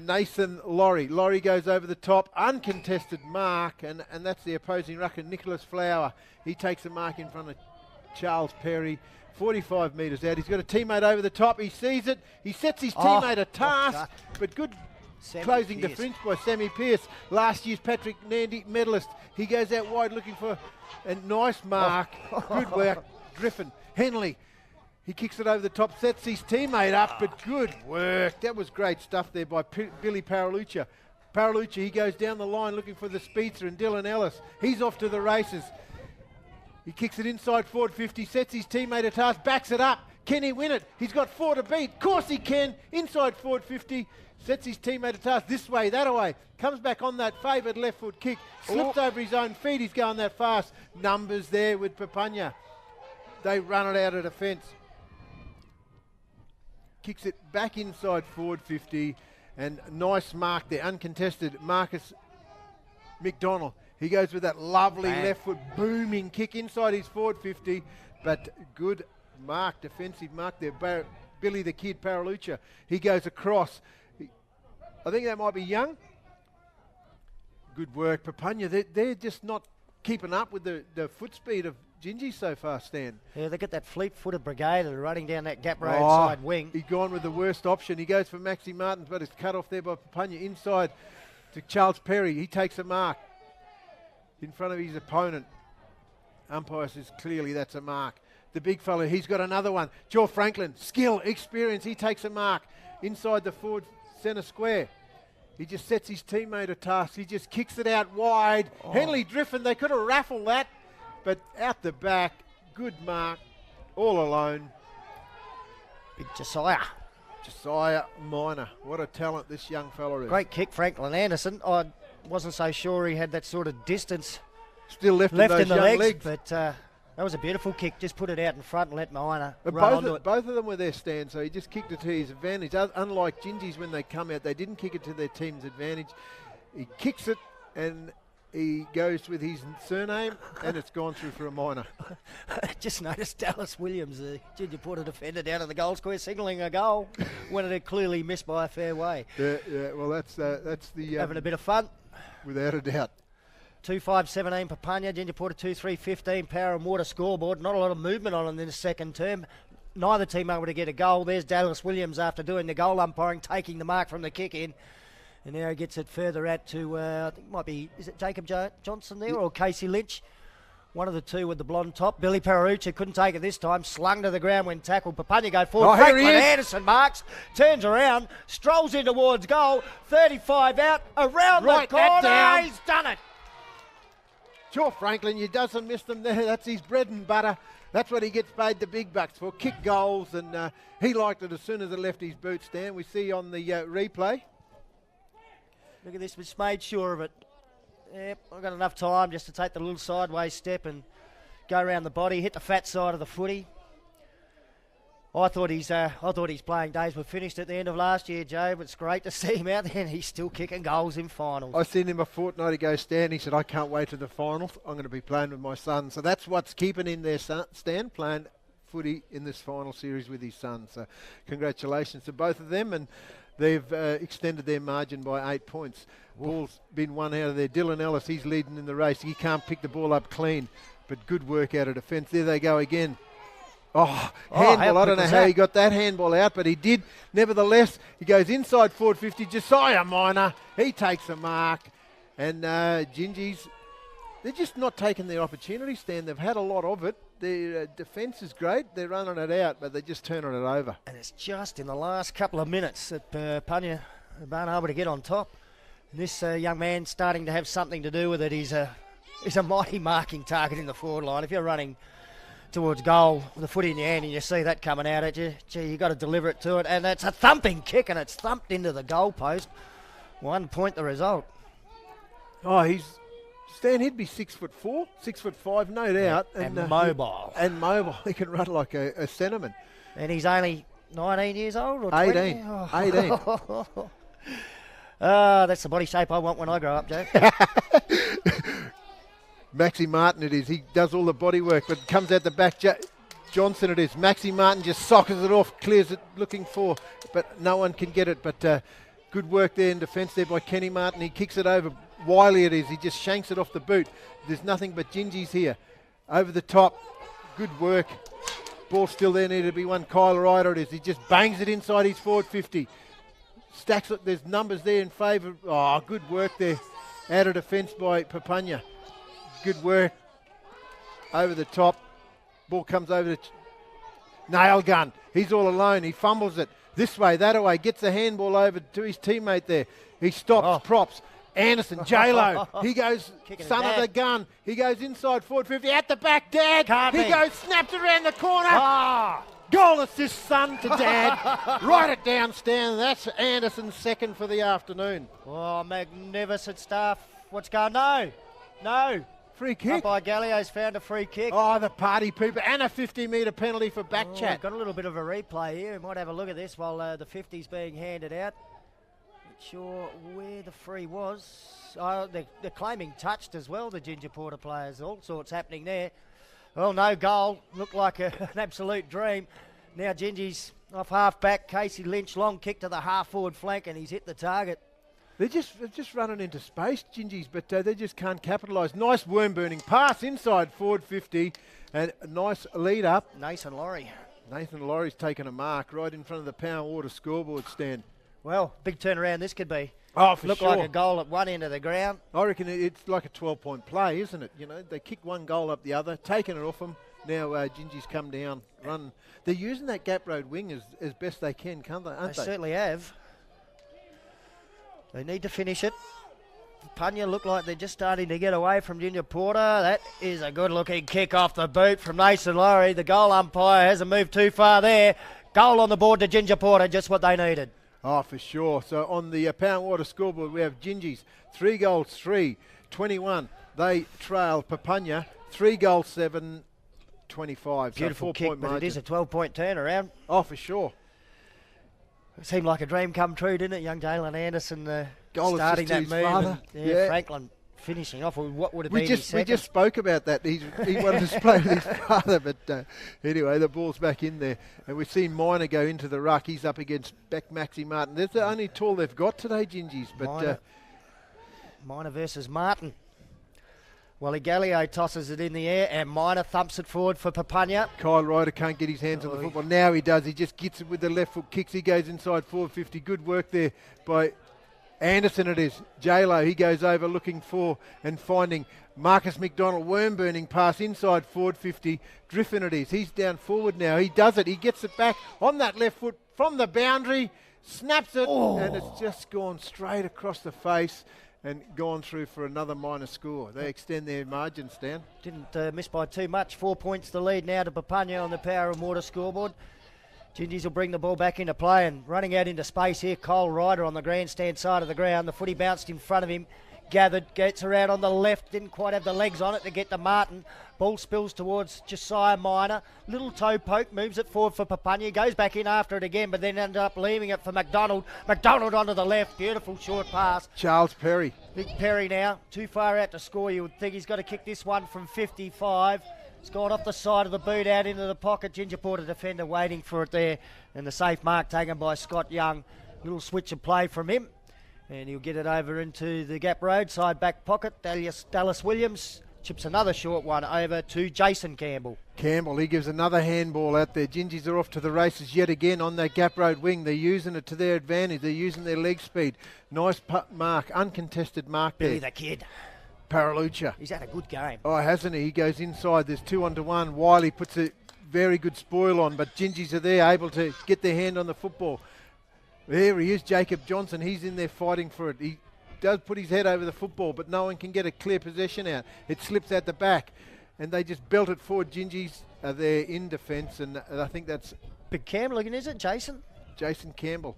Nathan Laurie. Laurie goes over the top, uncontested mark, and that's the opposing rucker, Nicholas Flower. He takes a mark in front of Charles Perry, 45 metres out. He's got a teammate over the top. He sees it. He sets his teammate a task, but good closing defence by Sammy Pearce. Last year's Patrick Nandy medalist. He goes out wide looking for a nice mark. Good work, Griffin. Henley. He kicks it over the top, sets his teammate up, but good work. That was great stuff there by Billy Paraluccia. Paralucci, he goes down the line looking for the speedster, and Dylan Ellis, he's off to the races. He kicks it inside forward 50, sets his teammate a task, backs it up. Can he win it? He's got 4 to beat. Of course he can. Inside forward 50, sets his teammate a task this way, that way. Comes back on that favoured left foot kick, slips over his own feet. He's going that fast. Numbers there with Papunya. They run it out of defence. Kicks it back inside forward 50, and nice mark there, uncontested. Marcus McDonald. He goes with that lovely left foot booming kick inside his forward 50, but good mark, defensive mark there. Billy the Kid Paralucci, he goes across. I think that might be Young. Good work, Papunya. They're just not keeping up with the foot speed of Gingy so far, Stan. Yeah, they get that fleet-footed brigade that are running down that gap road side wing. He's gone with the worst option. He goes for Maxi Martins, but it's cut off there by Papunya. Inside to Charles Perry. He takes a mark in front of his opponent. Umpire says clearly that's a mark. The big fellow, he's got another one. Joe Franklin, skill, experience, he takes a mark inside the forward centre square. He just sets his teammate a task. He just kicks it out wide. Henley Driffin, they could have raffled that, but out the back, good mark, all alone. Big Josiah Minor. What a talent this young fella is. Great kick, Franklin Anderson. I wasn't so sure he had that sort of distance still left in those the young legs, but that was a beautiful kick. Just put it out in front and let Minor run onto it. Both of them were there, Stan, so he just kicked it to his advantage. Unlike Gingy's when they come out, they didn't kick it to their team's advantage. He kicks it and he goes with his surname, and it's gone through for a minor. Just noticed Dallas Williams, the Ginger Porter defender, down in the goal square signalling a goal when it had clearly missed by a fair way. Yeah. Well, that's the having a bit of fun, without a doubt. 2-5-17 Papunya, Ginger Porter 2-3-15 Power and Water scoreboard. Not a lot of movement on in the second term. Neither team able to get a goal. There's Dallas Williams after doing the goal umpiring, taking the mark from the kick in. And now he gets it further out to, I think it might be, is it Jacob Johnson there or Casey Lynch? One of the two with the blonde top. Billy Pararucci couldn't take it this time. Slung to the ground when tackled. Papunya go forward. Franklin Anderson marks, turns around, strolls in towards goal. 35 out, around the corner. He's done it. Sure, Franklin, you doesn't miss them there. That's his bread and butter. That's what he gets paid the big bucks for. Kick goals, and he liked it as soon as it left his boot, Stan. We see on the replay. Look at this, just made sure of it. Yep, I've got enough time just to take the little sideways step and go around the body, hit the fat side of the footy. I thought his playing days were finished at the end of last year, Joe, but it's great to see him out there, and he's still kicking goals in finals. I seen him a fortnight ago, Stan. He said, I can't wait to the finals. I'm going to be playing with my son. So that's what's keeping him there, Stan, playing footy in this final series with his son. So congratulations to both of them, and they've extended their margin by 8 points. Ball's been one out of there. Dylan Ellis, he's leading in the race. He can't pick the ball up clean, but good work out of defence. There they go again. Handball. I don't know how he got that handball out, but he did. Nevertheless, he goes inside forward 50. Josiah Minor, he takes a mark. And Gingy's, they're just not taking their opportunity, Stan. They've had a lot of it. Their defence is great. They're running it out, but they're just turning it over. And it's just in the last couple of minutes that Papunya have been able to get on top. And this young man starting to have something to do with it. He's a mighty marking target in the forward line. If you're running towards goal with the footy in your hand and you see that coming out at you, gee, you got to deliver it to it. And it's a thumping kick, and it's thumped into the goal post. 1 point the result. Stan, he'd be 6'4", 6'5", no doubt. And mobile. And mobile. He can run like a centreman. And he's only 19 years old or 18. 20? 18. That's the body shape I want when I grow up, Joe. Maxi Martin it is. He does all the body work, but comes out the back. Johnson it is. Maxi Martin just sockets it off, clears it looking for, but no one can get it. But good work there in defence there by Kenny Martin. He kicks it over. Wiley it is. He just shanks it off the boot. There's nothing but Gingy's here. Over the top. Good work. Ball still there. Needed to be one. Kyle Ryder it is. He just bangs it inside his forward 50. Stacks it. There's numbers there in favour. Oh, good work there. Out of defence by Papunya. Good work. Over the top. Ball comes over to Nail Gun. He's all alone. He fumbles it. This way, that way. Gets the handball over to his teammate there. He stops, props. Anderson, J-Lo, he goes, son of the gun. He goes inside forward 50, at the back, Dad. He goes, snaps it around the corner. Goal assist, son, to Dad. Write it down, Stan. That's Anderson's second for the afternoon. Oh, magnificent stuff. What's going? No. Free kick. Up by Gallio's found a free kick. Oh, the party pooper. And a 50-metre penalty for back chat. Got a little bit of a replay here. We might have a look at this while the 50's being handed out. Not sure where the free was. They're claiming touched as well, the Ginger Porter players. All sorts happening there. Well, no goal. Looked like an absolute dream. Now Gingy's off half-back. Casey Lynch, long kick to the half-forward flank, and he's hit the target. They're just running into space, Gingies, but they just can't capitalise. Nice worm-burning pass inside forward 50, and a nice lead-up. Nathan Laurie's taken a mark right in front of the Power Water scoreboard stand. Well, big turnaround this could be. Oh, for Looked sure. like a goal at one end of the ground. I reckon it's like a 12-point play, isn't it? You know, they kick one goal up the other, taking it off them. Now Gingies come down, run. They're using that gap road wing as best they can, can't they? Aren't they? Certainly have. They need to finish it. Papunya look like they're just starting to get away from Ginger Porter. That is a good-looking kick off the boot from Nathan Laurie. The goal umpire hasn't moved too far there. Goal on the board to Ginger Porter, just what they needed. Oh, for sure. So on the Power Water scoreboard, we have Gingies, 3 goals, 3, 21. They trail Papunya, 3 goals, 7, 25. Beautiful so kick, but it is a 12-point turnaround. Oh, for sure. It seemed like a dream come true, didn't it? Young Jalen Anderson goal starting that his move. Father. And, Franklin finishing off. What would have been his second? We just spoke about that. He wanted to play with his father, but anyway, the ball's back in there. And we've seen Minor go into the ruck. He's up against Beck Maxi Martin. That's the only tool they've got today, Gingies. But Minor versus Martin. Wally Gallio tosses it in the air, and Minor thumps it forward for Papunya. Kyle Ryder can't get his hands on the football. Now he does. He just gets it with the left foot kicks. He goes inside 450. Good work there by Anderson it is. J-Lo, he goes over looking for and finding Marcus McDonald. Worm-burning pass inside forward 50. Driffin it is. He's down forward now. He does it. He gets it back on that left foot from the boundary. Snaps it. And it's just gone straight across the face and gone through for another minor score. They extend their margin, Stan. Didn't miss by too much. 4 points the lead now to Papunya on the Power and Water scoreboard. Gingies will bring the ball back into play, and running out into space here, Cole Ryder on the grandstand side of the ground. The footy bounced in front of him, gathered, gets around on the left, didn't quite have the legs on it to get to Martin. Ball spills towards Josiah Minor. Little toe poke, moves it forward for Papunya, goes back in after it again, but then ended up leaving it for McDonald. McDonald onto the left, beautiful short pass. Charles Perry. Big Perry now, too far out to score. You would think he's got to kick this one from 55. It's gone off the side of the boot out into the pocket. Ginger Porter defender waiting for it there. And the safe mark taken by Scott Young. Little switch of play from him. And he'll get it over into the gap road, side back pocket. Dallas Williams chips another short one over to Jason Campbell. Campbell, he gives another handball out there. Gingies are off to the races yet again on that gap road wing. They're using it to their advantage. They're using their leg speed. Nice mark, uncontested mark Billy there. the Kid. Paralucha. He's had a good game. Oh, hasn't he? He goes inside. There's 2-1. Wiley puts a very good spoil on, but Gingies are there, able to get their hand on the football. There he is, Jacob Johnson. He's in there fighting for it. He does put his head over the football, but no one can get a clear possession out. It slips out the back, and they just belt it forward. Gingies are there in defence, and I think that's... Big Campbell again, is it, Jason? Jason Campbell.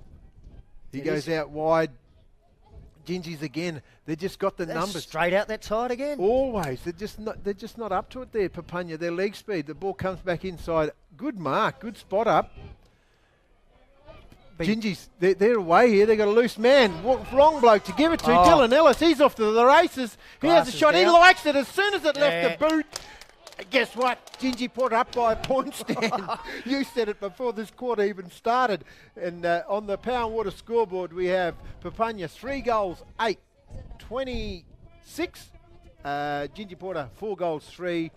He goes out wide. Gingies again. They just got the numbers straight out that side again. Always. They're just not up to it there. Papunya, their leg speed. The ball comes back inside. Good mark. Good spot up. Gingies, they're away here. They've got a loose man. Wrong bloke to give it to. Dylan Ellis. He's off to the races. He has a shot. Down. He likes it as soon as it left the boot. Guess what? Gingy Porter up by a point stand. You said it before this quarter even started. And on the Power and Water scoreboard, we have Papunya 3 goals, 8, 26. Gingy Porter 4 goals, 3,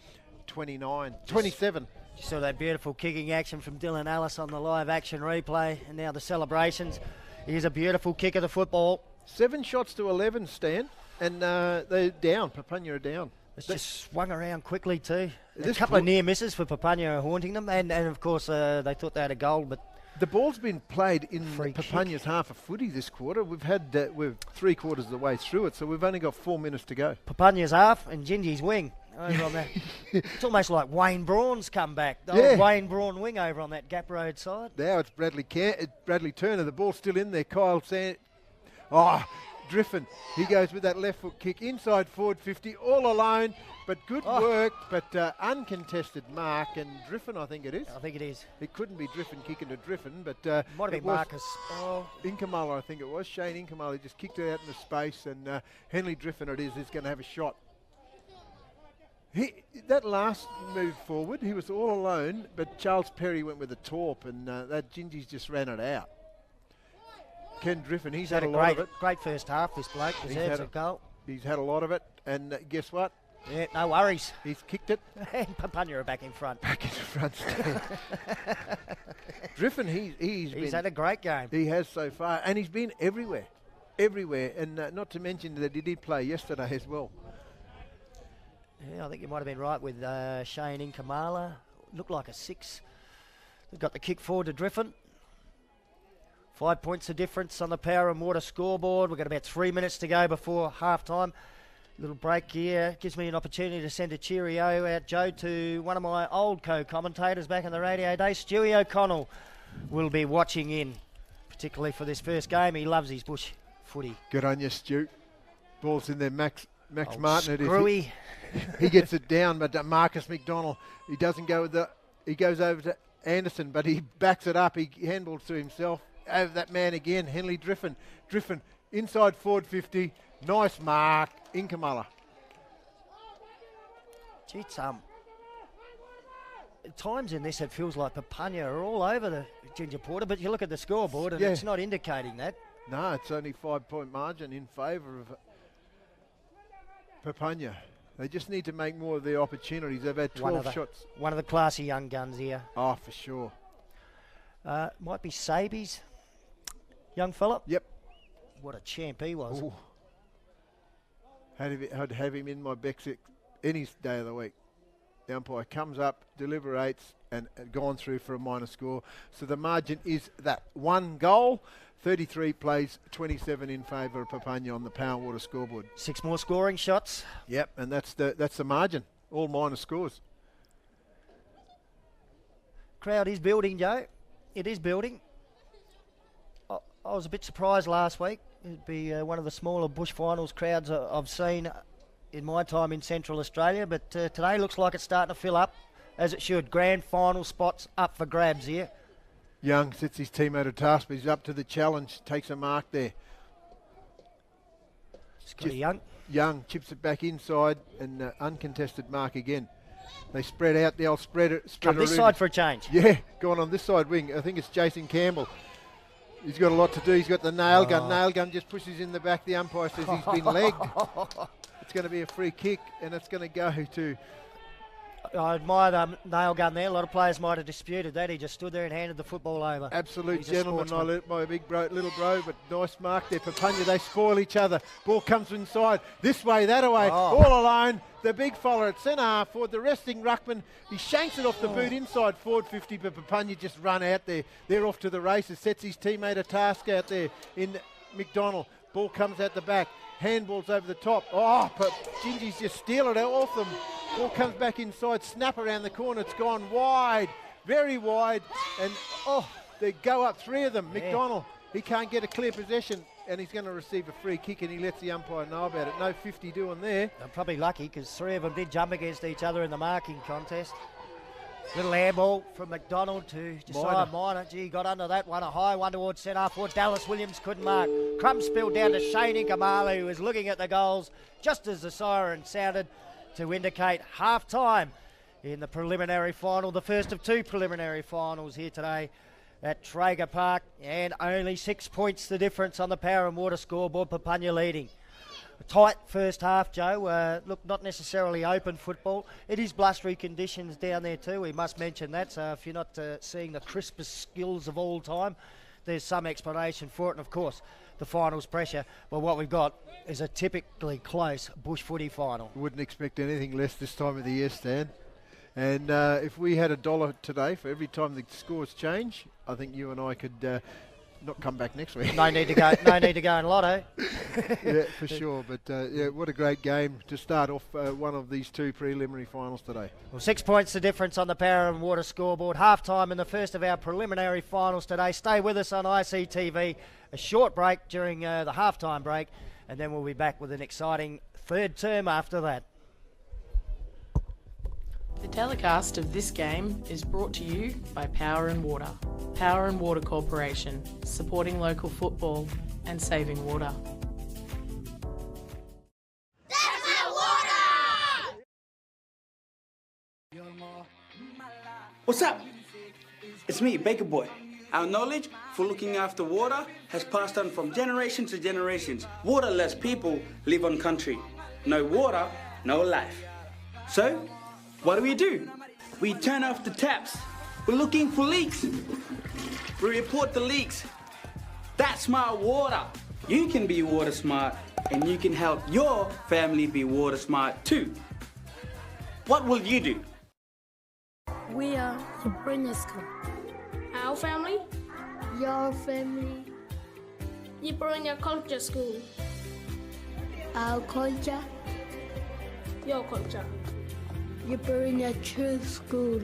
29, 27. You saw that beautiful kicking action from Dylan Ellis on the live action replay, and now the celebrations. Here's a beautiful kick of the football. 7 shots to 11, Stan, and they're down. Papunya are down. It's just swung around quickly too. A couple of near misses for Papunya haunting them, and of course they thought they had a goal, but The ball's been played in Free Papunya's half a footy this quarter. We've had we're 3/4 of the way through it, so we've only got 4 minutes to go. Papunya's half and Gingy's wing over on that. It's almost like Wayne Braun's come back. The old Wayne Braun wing over on that Gap Road side. Now it's Bradley Turner. The ball's still in there. Driffin. He goes with that left foot kick inside forward 50, all alone. But good work, but uncontested mark. And Driffin, I think it is. I think it is. It couldn't be Driffin kicking to Driffin, but might have been Marcus. Inkamala, I think it was. Shane Inkamala. He just kicked it out in the space, and Henley Driffin is going to have a shot. That last move forward, he was all alone, but Charles Perry went with a torp, and that Gingy's just ran it out. Ken Driffin, he's had a lot of it. Great first half, this bloke. Deserves a goal. He's had a lot of it, and guess what? Yeah, no worries. He's kicked it. And Papunya are back in front. Back in front. Driffin, he's had a great game. He has so far, and he's been everywhere. And not to mention that he did play yesterday as well. Yeah, I think you might have been right with Shane Inkamala. Looked like a 6. They've got the kick forward to Driffin. 5 points of difference on the Power and Water scoreboard. We've got about 3 minutes to go before half-time. Little break here. Gives me an opportunity to send a cheerio out, Joe, to one of my old co-commentators back in the radio days. Stewie O'Connell will be watching in, particularly for this first game. He loves his bush footy. Good on you, Stu. Ball's in there, Max Martin. Screwy. He gets it down, but Marcus McDonald, he doesn't go with he goes over to Anderson, but he backs it up. He handballs to himself. Over that man again, Henley Driffin. Driffin inside forward 50. Nice mark, Inkamala. Gee, at times in this it feels like Papunya are all over the Ginger Porter, but you look at the scoreboard and it's not indicating that. No, it's only 5-point margin in favour of Papunya. They just need to make more of their opportunities. They've had 12 shots. One of the classy young guns here. Oh, for sure. Might be Sabies. Young fella? Yep. What a champ he was. Ooh. I'd have him in my Bexic any day of the week. The umpire comes up, deliberates, and gone through for a minor score. So the margin is that 1 goal. 33 plays, 27 in favour of Papunya on the Power Water scoreboard. 6 more scoring shots. Yep, and that's the margin. All minor scores. Crowd is building, Joe. It is building. I was a bit surprised last week. It'd be one of the smaller bush finals crowds I've seen in my time in Central Australia, but today looks like it's starting to fill up, as it should. Grand final spots up for grabs here. Young sets his teammate a task, but he's up to the challenge, takes a mark there. Young chips it back inside, and uncontested mark again. They spread out, the old spread Come this side for a change. Yeah, going on this side wing. I think it's Jason Campbell. He's got a lot to do. He's got the nail gun. Nail gun just pushes in the back. The umpire says he's been legged. It's going to be a free kick, and it's going to go to... I admire the nail gun there. A lot of players might have disputed that. He just stood there and handed the football over. Absolute gentleman, my big little bro, but nice mark there. Papunya, they spoil each other. Ball comes inside. This way, that away. All alone. The big fella at centre half forward. The resting ruckman. He shanks it off the boot inside forward 50, but Papunya just run out there. They're off to the races. Sets his teammate a task out there in McDonald. Ball comes out the back. Handballs over the top. But Gingy's just stealing it off them. Ball comes back inside. Snap around the corner. It's gone wide. Very wide. And, they go up 3 of them. McDonald, he can't get a clear possession, and he's going to receive a free kick, and he lets the umpire know about it. No 50 doing there. They're probably lucky, because 3 of them did jump against each other in the marking contest. Little airball from McDonald to Josiah Minor. Gee, got under that one. A high one towards centre forward. Dallas Williams couldn't mark. Crumb spilled down to Shane Inkamala, who was looking at the goals just as the siren sounded to indicate half-time in the preliminary final, the first of 2 preliminary finals here today at Traeger Park, and only 6 points the difference on the Power and Water scoreboard. Papunya leading. A tight first half, Joe. Look, not necessarily open football. It is blustery conditions down there too. We must mention that. So if you're not seeing the crispest skills of all time, there's some explanation for it. And of course, the finals pressure. But what we've got is a typically close bush footy final. Wouldn't expect anything less this time of the year, Stan. And if we had $1 today for every time the scores change, I think you and I could not come back next week. No need to go. No need to go in lotto. Yeah, for sure. But yeah, what a great game to start off one of these two preliminary finals today. Well, 6 points the difference on the Power and Water scoreboard. Half-time in the first of our preliminary finals today. Stay with us on ICTV. A short break during the half-time break, and then we'll be back with an exciting third term after that. The telecast of this game is brought to you by Power and Water. Power and Water Corporation, supporting local football and saving water. That's my water! What's up? It's me, Baker Boy. Our knowledge for looking after water has passed on from generation to generations. Waterless people live on country. No water, no life. So, what do? We turn off the taps. We're looking for leaks. We report the leaks. That's my water. You can be water smart, and you can help your family be water smart too. What will you do? We are the Papunya School. Our family? Your family. The Papunya Culture School. Our culture. Your culture. The Papunya True School.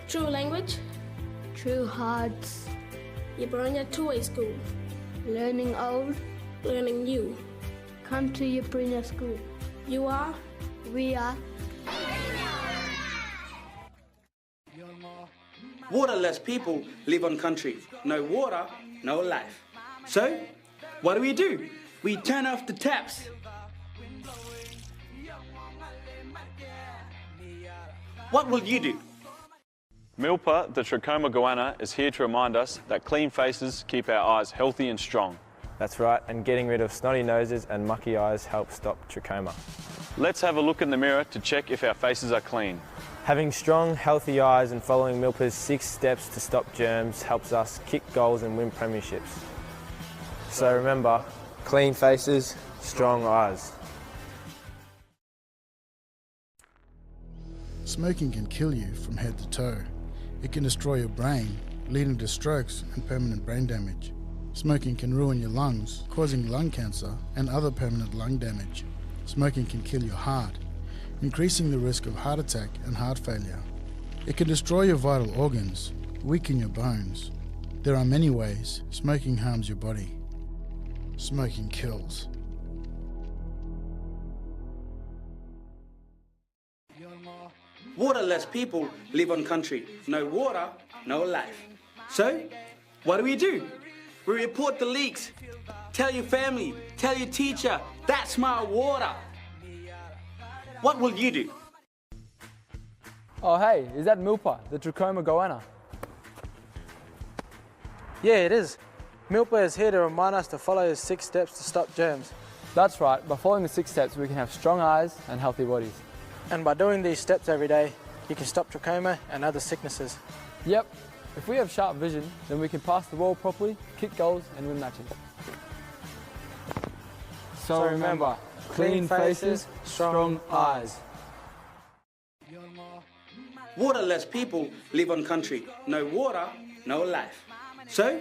True language. True hearts. The Papunya Two-Way School. Learning old. Learning new. Come to the Papunya School. You are. We are. Waterless people live on country. No water, no life. So, what do? We turn off the taps. What will you do? Milpa, the trachoma goanna, is here to remind us that clean faces keep our eyes healthy and strong. That's right, and getting rid of snotty noses and mucky eyes helps stop trachoma. Let's have a look in the mirror to check if our faces are clean. Having strong, healthy eyes and following Milpa's 6 steps to stop germs helps us kick goals and win premierships. So remember, clean faces, strong eyes. Smoking can kill you from head to toe. It can destroy your brain, leading to strokes and permanent brain damage. Smoking can ruin your lungs, causing lung cancer and other permanent lung damage. Smoking can kill your heart, increasing the risk of heart attack and heart failure. It can destroy your vital organs, weaken your bones. There are many ways smoking harms your body. Smoking kills. Waterless people live on country. No water, no life. So, what do? We report the leaks. Tell your family, tell your teacher, that's my water. What will you do? Oh hey, is that Milpa, the trachoma goanna? Yeah, it is. Milpa is here to remind us to follow his 6 steps to stop germs. That's right, by following the 6 steps we can have strong eyes and healthy bodies. And by doing these steps every day, you can stop trachoma and other sicknesses. Yep, if we have sharp vision, then we can pass the ball properly, kick goals and win matches. So remember, clean faces, strong eyes. Waterless people live on country. No water, no life. So,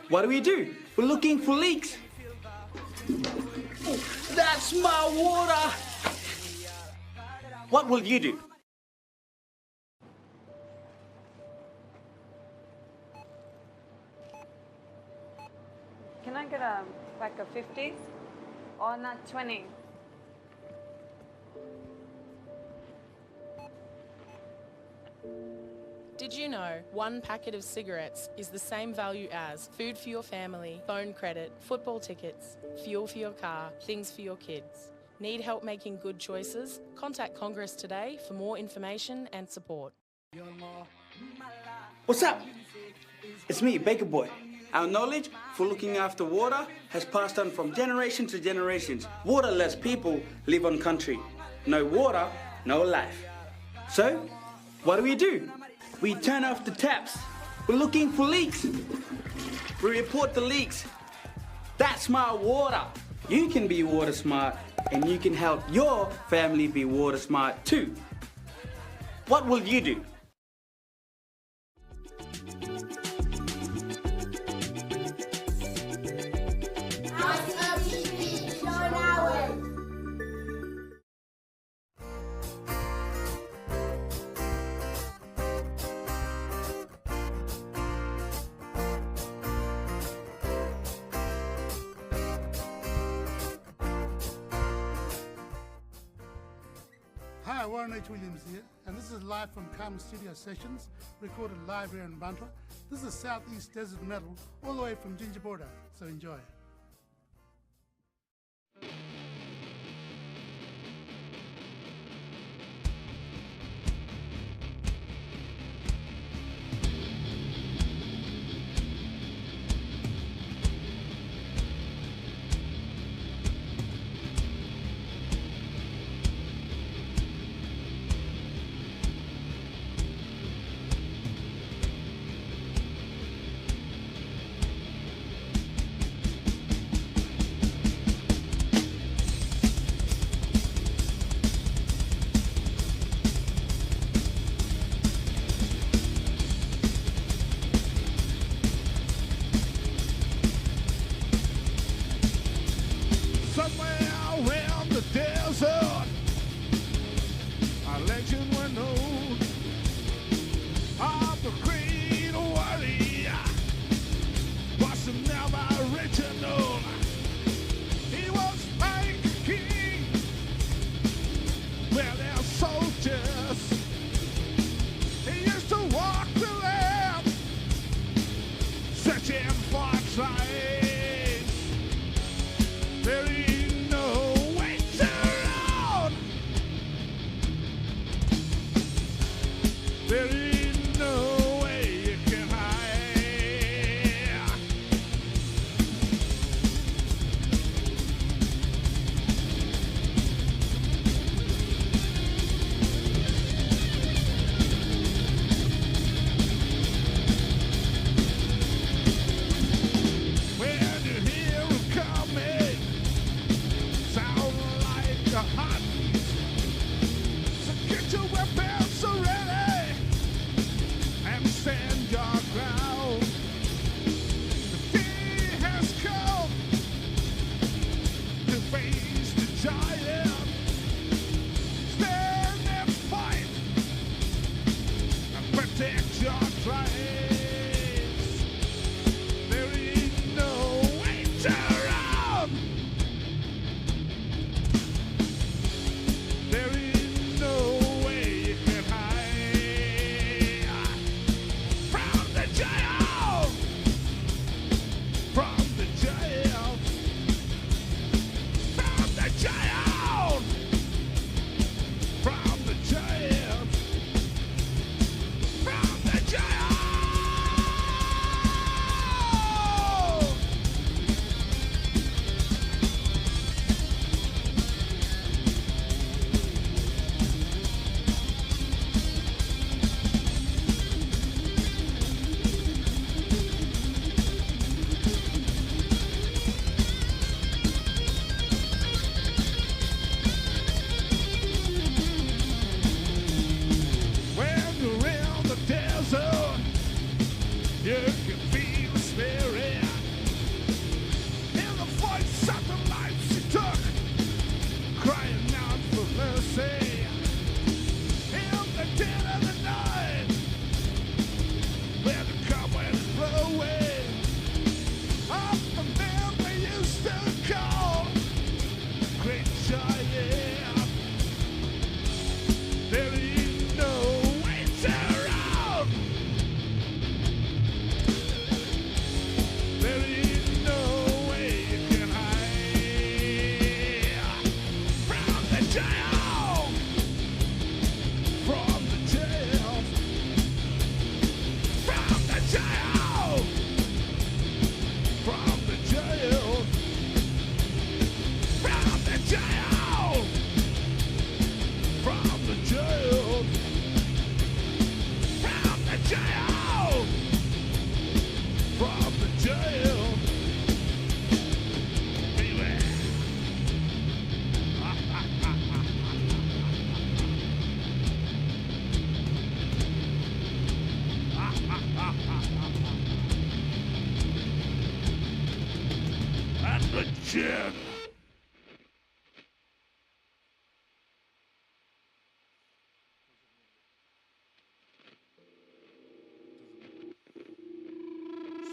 what do? We're looking for leaks. That's my water! What will you do? Can I get a pack of 50s? Or not 20? Did you know 1 packet of cigarettes is the same value as food for your family, phone credit, football tickets, fuel for your car, things for your kids? Need help making good choices? Contact Congress today for more information and support. What's up? It's me, Baker Boy. Our knowledge for looking after water has passed on from generation to generations. Waterless people live on country. No water, no life. So, what do? We turn off the taps. We're looking for leaks. We report the leaks. That's my water. You can be water smart, and you can help your family be water smart too. What will you do? Hi, Warren H. Williams here, and this is live from Carmen Studio Sessions, recorded live here in Bantwa. This is Southeast Desert Metal, all the way from Ginger Border, so enjoy.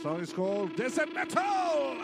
song is called Desert Metal.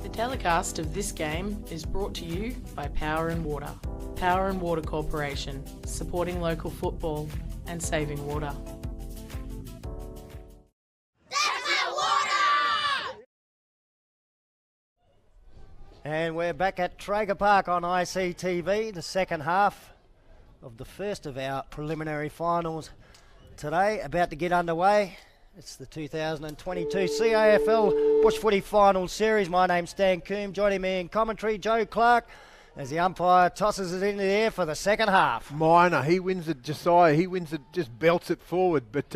The telecast of this game is brought to you by Power and Water. Power and Water Corporation, supporting local football and saving water. And we're back at Traeger Park on ICTV, the second half of the first of our preliminary finals today, about to get underway. It's the 2022 CAFL Bush Footy Finals Series. My name's Stan Coombe. Joining me in commentary, Joe Clark, as the umpire tosses it into the air for the second half. Minor, he wins it. Josiah, he wins it, just belts it forward. But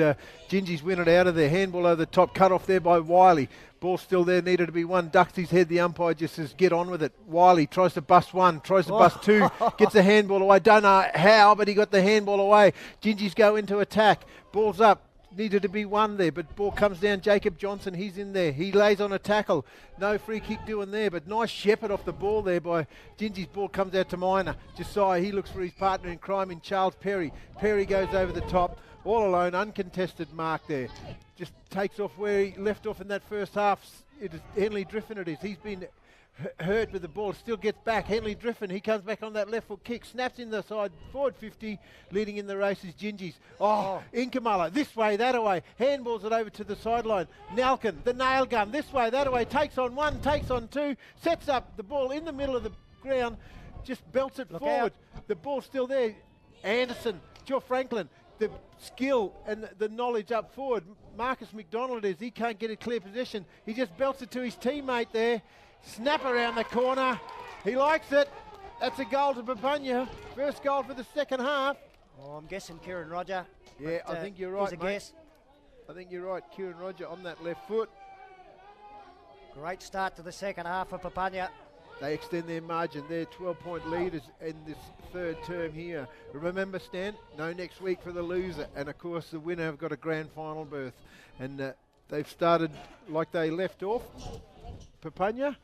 Gingy's win it out of there. Handball over the top, cut off there by Wiley. Ball still there, needed to be one. Ducks his head, the umpire just says, get on with it. Wiley tries to bust one, tries to bust two, gets the handball away. Don't know how, but he got the handball away. Gingy's go into attack. Ball's up. Needed to be one there, but ball comes down. Jacob Johnson, he's in there. He lays on a tackle. No free kick doing there, but nice shepherd off the ball there by Gingy's. Ball comes out to Minor. Josiah, he looks for his partner in crime in Charles Perry. Perry goes over the top. All alone, uncontested mark there. Just takes off where he left off in that first half. It is Henley Driffin it is. He's been hurt with the ball, still gets back. Henley Driffin, he comes back on that left foot kick, snaps in the side, forward 50, leading in the race is Gingy's. Inkamala, this way, that away, handballs it over to the sideline. Nalkin, the nail gun, this way, that away, takes on one, takes on two, sets up the ball in the middle of the ground, just belts it forward. The ball's still there. Anderson, Joe Franklin, the skill and the knowledge up forward. Marcus McDonald is, he can't get a clear position. He just belts it to his teammate there. Snap around the corner. He likes it. That's a goal to Papunya. First goal for the second half. Oh, I'm guessing Kieran Roger. Yeah, I think you're right, here's a mate. guess. I think you're right. Kieran Roger on that left foot. Great start to the second half for Papunya. They extend their margin. They're 12-point leaders in this third term here. Remember, Stan, no next week for the loser. And, of course, the winner have got a grand final berth. And they've started like they left off, Papunya.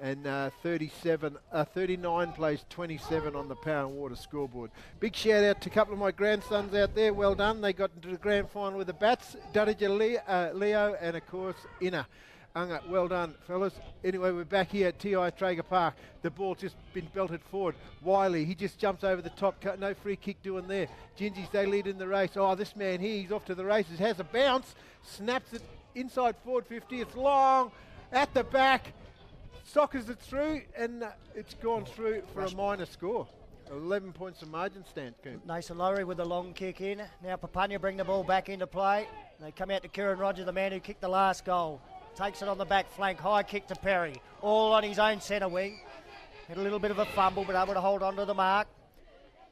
And 39 plays 27 on the Power and Water scoreboard. Big shout out to a couple of my grandsons out there. Well done. They got into the grand final with the Bats, Ltyentye Leo, and of course Inna. Unga, well done, fellas. Anyway, we're back here at TI Traeger Park. The ball's just been belted forward. Wiley, he just jumps over the top. No free kick doing there. Gingies, they lead in the race. Oh, this man here, he's off to the races. Has a bounce. Snaps it inside forward 50. It's long. At the back. Sockers it through, and it's gone through for a minor score. 11 points of margin stand, Coombe. Nathan Lowry with the long kick in. Now Papunya bring the ball back into play. They come out to Kieran Roger, the man who kicked the last goal. Takes it on the back flank, high kick to Perry. All on his own centre wing. Had a little bit of a fumble, but able to hold on to the mark.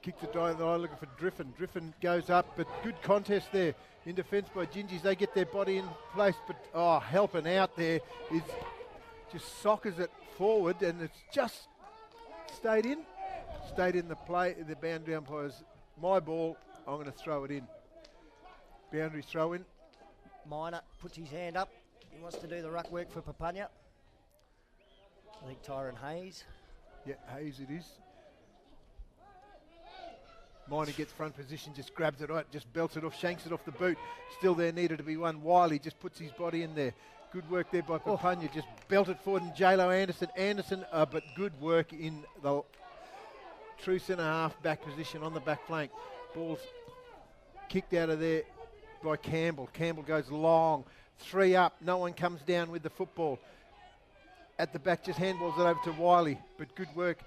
Kick the die looking for Driffin. Driffin goes up, but good contest there. In defence by Gingies, they get their body in place, but helping out there is just sockers it forward, and it's just stayed in the play. The boundary umpires, my ball, I'm going to throw it in. Boundary throw in. Minor puts his hand up. He wants to do the ruck work for Papunya. I think Tyron Hayes. Yeah, Hayes it is. Minor gets front position, just grabs it right, just belts it off, shanks it off the boot. Still there, needed to be one. Wiley just puts his body in there. Good work there by Papunya, just belted forward, and J-Lo Anderson, but good work in the true centre half back position on the back flank. Ball's kicked out of there by Campbell. Campbell goes long, 3 up, no one comes down with the football. At the back, just handballs it over to Wiley, but good work.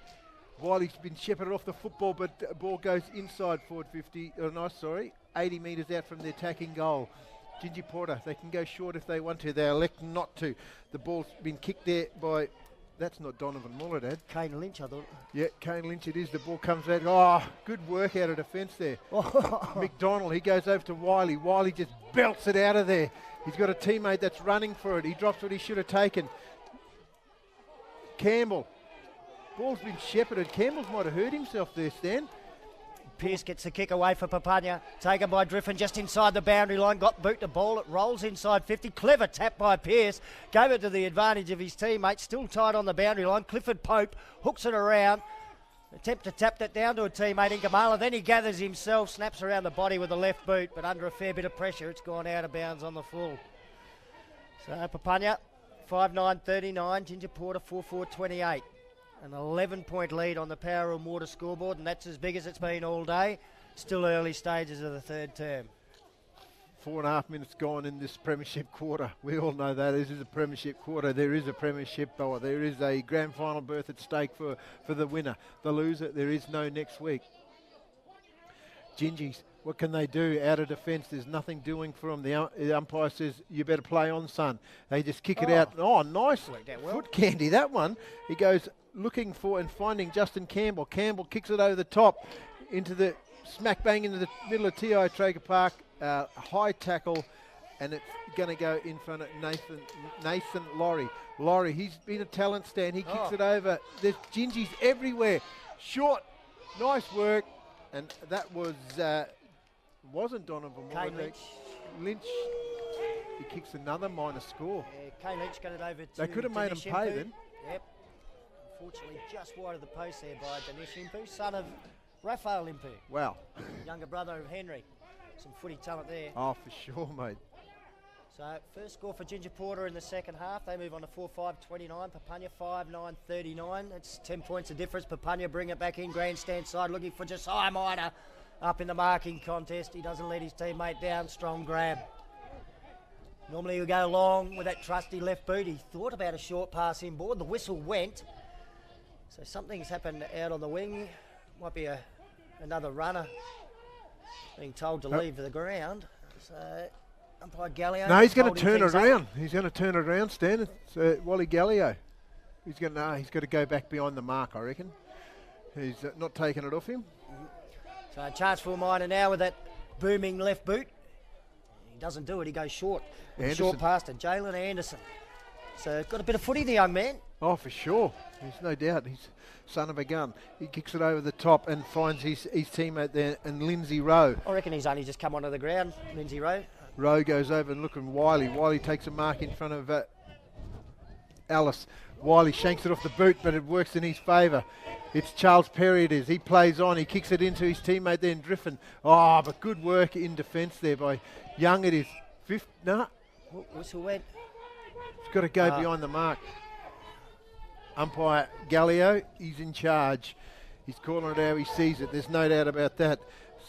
Wiley's been shepherded off the football, but the ball goes inside forward 80 metres out from the attacking goal. Gingy Porter, they can go short if they want to. They elect not to. The ball's been kicked there by, that's not Donovan Muller, Dad. Kane Lynch, I thought. Yeah, Kane Lynch it is. The ball comes out. Oh, good work out of defence there. McDonald, he goes over to Wiley. Wiley just belts it out of there. He's got a teammate that's running for it. He drops what he should have taken. Campbell. Ball's been shepherded. Campbell might have hurt himself there, Stan. Pearce gets the kick away for Papunya. Taken by Driffin just inside the boundary line. Got boot the ball. It rolls inside 50. Clever tap by Pearce. Gave it to the advantage of his teammate. Still tight on the boundary line. Clifford Pope hooks it around. Attempt to tap that down to a teammate in Kamala. Then he gathers himself. Snaps around the body with the left boot. But under a fair bit of pressure, it's gone out of bounds on the full. So Papunya, 5-9-39. Ginger Porter, 4-4-28. An 11-point lead on the Power and Water scoreboard, and that's as big as it's been all day. Still early stages of the third term. 4.5 minutes gone in this premiership quarter. We all know that this is a premiership quarter. There is a premiership, or there is a grand final berth at stake for the winner. The loser, there is no next week. Gingies, what can they do out of defence? There's nothing doing for them. The umpire says, you better play on, son. They just kick it out. Oh, nice foot candy, that one. He goes looking for and finding Justin Campbell. Campbell kicks it over the top into the smack bang into the middle of TI Traeger Park. High tackle, and it's going to go in front of Nathan Laurie. Laurie, he's been a talent stand. He kicks it over. There's Gingies everywhere. Short, nice work, and that wasn't Donovan Kane Lynch. Lynch. He kicks another minor score. Yeah, Kane Lynch got it over to They could have made him pay then. Yep. Unfortunately, just wide of the post there by Dinesh Impu, son of Raphael Impu. Wow. Younger brother of Henry. Some footy talent there. Oh, for sure, mate. So first score for Ginger Porter in the second half. They move on to 4-5-29. Papunya 5-9-39. That's 10 points of difference. Papunya bring it back in grandstand side, looking for Josiah Minor up in the marking contest. He doesn't let his teammate down. Strong grab. Normally he'll go long with that trusty left boot. He thought about a short pass inboard. The whistle went. So something's happened out on the wing. Might be another runner being told to leave the ground. So umpire Gallio. No, he's going to turn it around. He's going to turn it around, Stan. It's Wally Gallio. He's got to go back behind the mark, I reckon. He's not taking it off him. So a chance for Minor now with that booming left boot. He doesn't do it. He goes short. Short pass to Jalen Anderson. So got a bit of footy, the young man. Oh, for sure. There's no doubt. He's son of a gun. He kicks it over the top and finds his teammate there, and Lindsay Rowe. I reckon he's only just come onto the ground, Lindsay Rowe. Rowe goes over and looking Wiley. Wiley takes a mark in front of Alice. Wiley shanks it off the boot, but it works in his favour. It's Charles Perry it is. He plays on. He kicks it into his teammate there in Driffin. Oh, but good work in defence there by Young it is. Whistle went. got to go behind the mark. Umpire Gallio, he's in charge. He's calling it how he sees it. There's no doubt about that.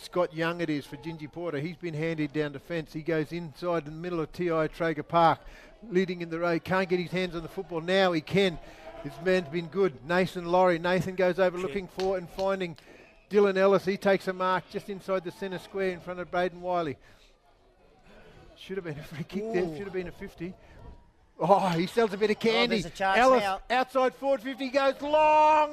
Scott Young it is for Gingy Porter. He's been handed down to fence. He goes inside in the middle of TI Traeger Park, leading in the road. Can't get his hands on the football. Now he can. This man's been good. Nathan Laurie. Nathan goes over looking for and finding Dylan Ellis. He takes a mark just inside the centre square in front of Braden Wiley. Should have been a free kick there. Should have been a 50. Oh, he sells a bit of candy. Ellis now. Outside forward 50 goes long.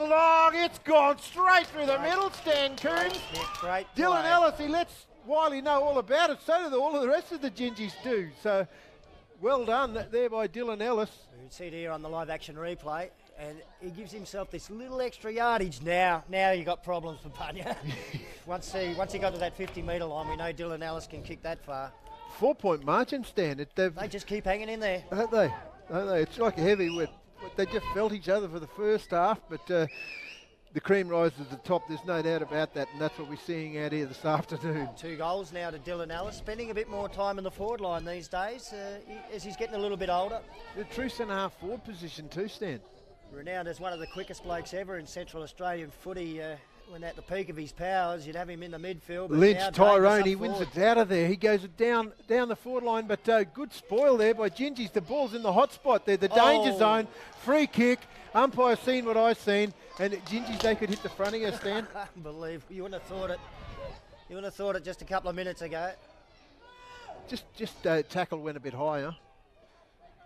It's gone straight through the middle. Stan Coons. Great Dylan play. Ellis, he lets Wiley know all about it. So do all of the rest of the Gingies do. So well done there by Dylan Ellis. You can see it here on the live action replay. And he gives himself this little extra yardage now. Now you got problems for Papunya. once he got to that 50-metre line, we know Dylan Ellis can kick that far. 4-point margin, Stan. They just keep hanging in there. Don't they? It's like a heavyweight. They just felt each other for the first half, but the cream rises to the top. There's no doubt about that, and that's what we're seeing out here this afternoon. 2 goals now to Dylan Ellis, spending a bit more time in the forward line these days as he's getting a little bit older. The true centre-half forward position too, Stan. Renowned as one of the quickest blokes ever in Central Australian footy. When at the peak of his powers, you'd have him in the midfield. But Lynch, now Tyrone, he forward. wins it out of there. He goes it down the forward line, but good spoil there by Gingies. The ball's in the hot spot there, the danger zone. Free kick. Umpire seen what I've seen, and Gingies, they could hit the front of you, Stan. Unbelievable. You wouldn't have thought it. You wouldn't have thought it just a couple of minutes ago. Just tackle went a bit higher.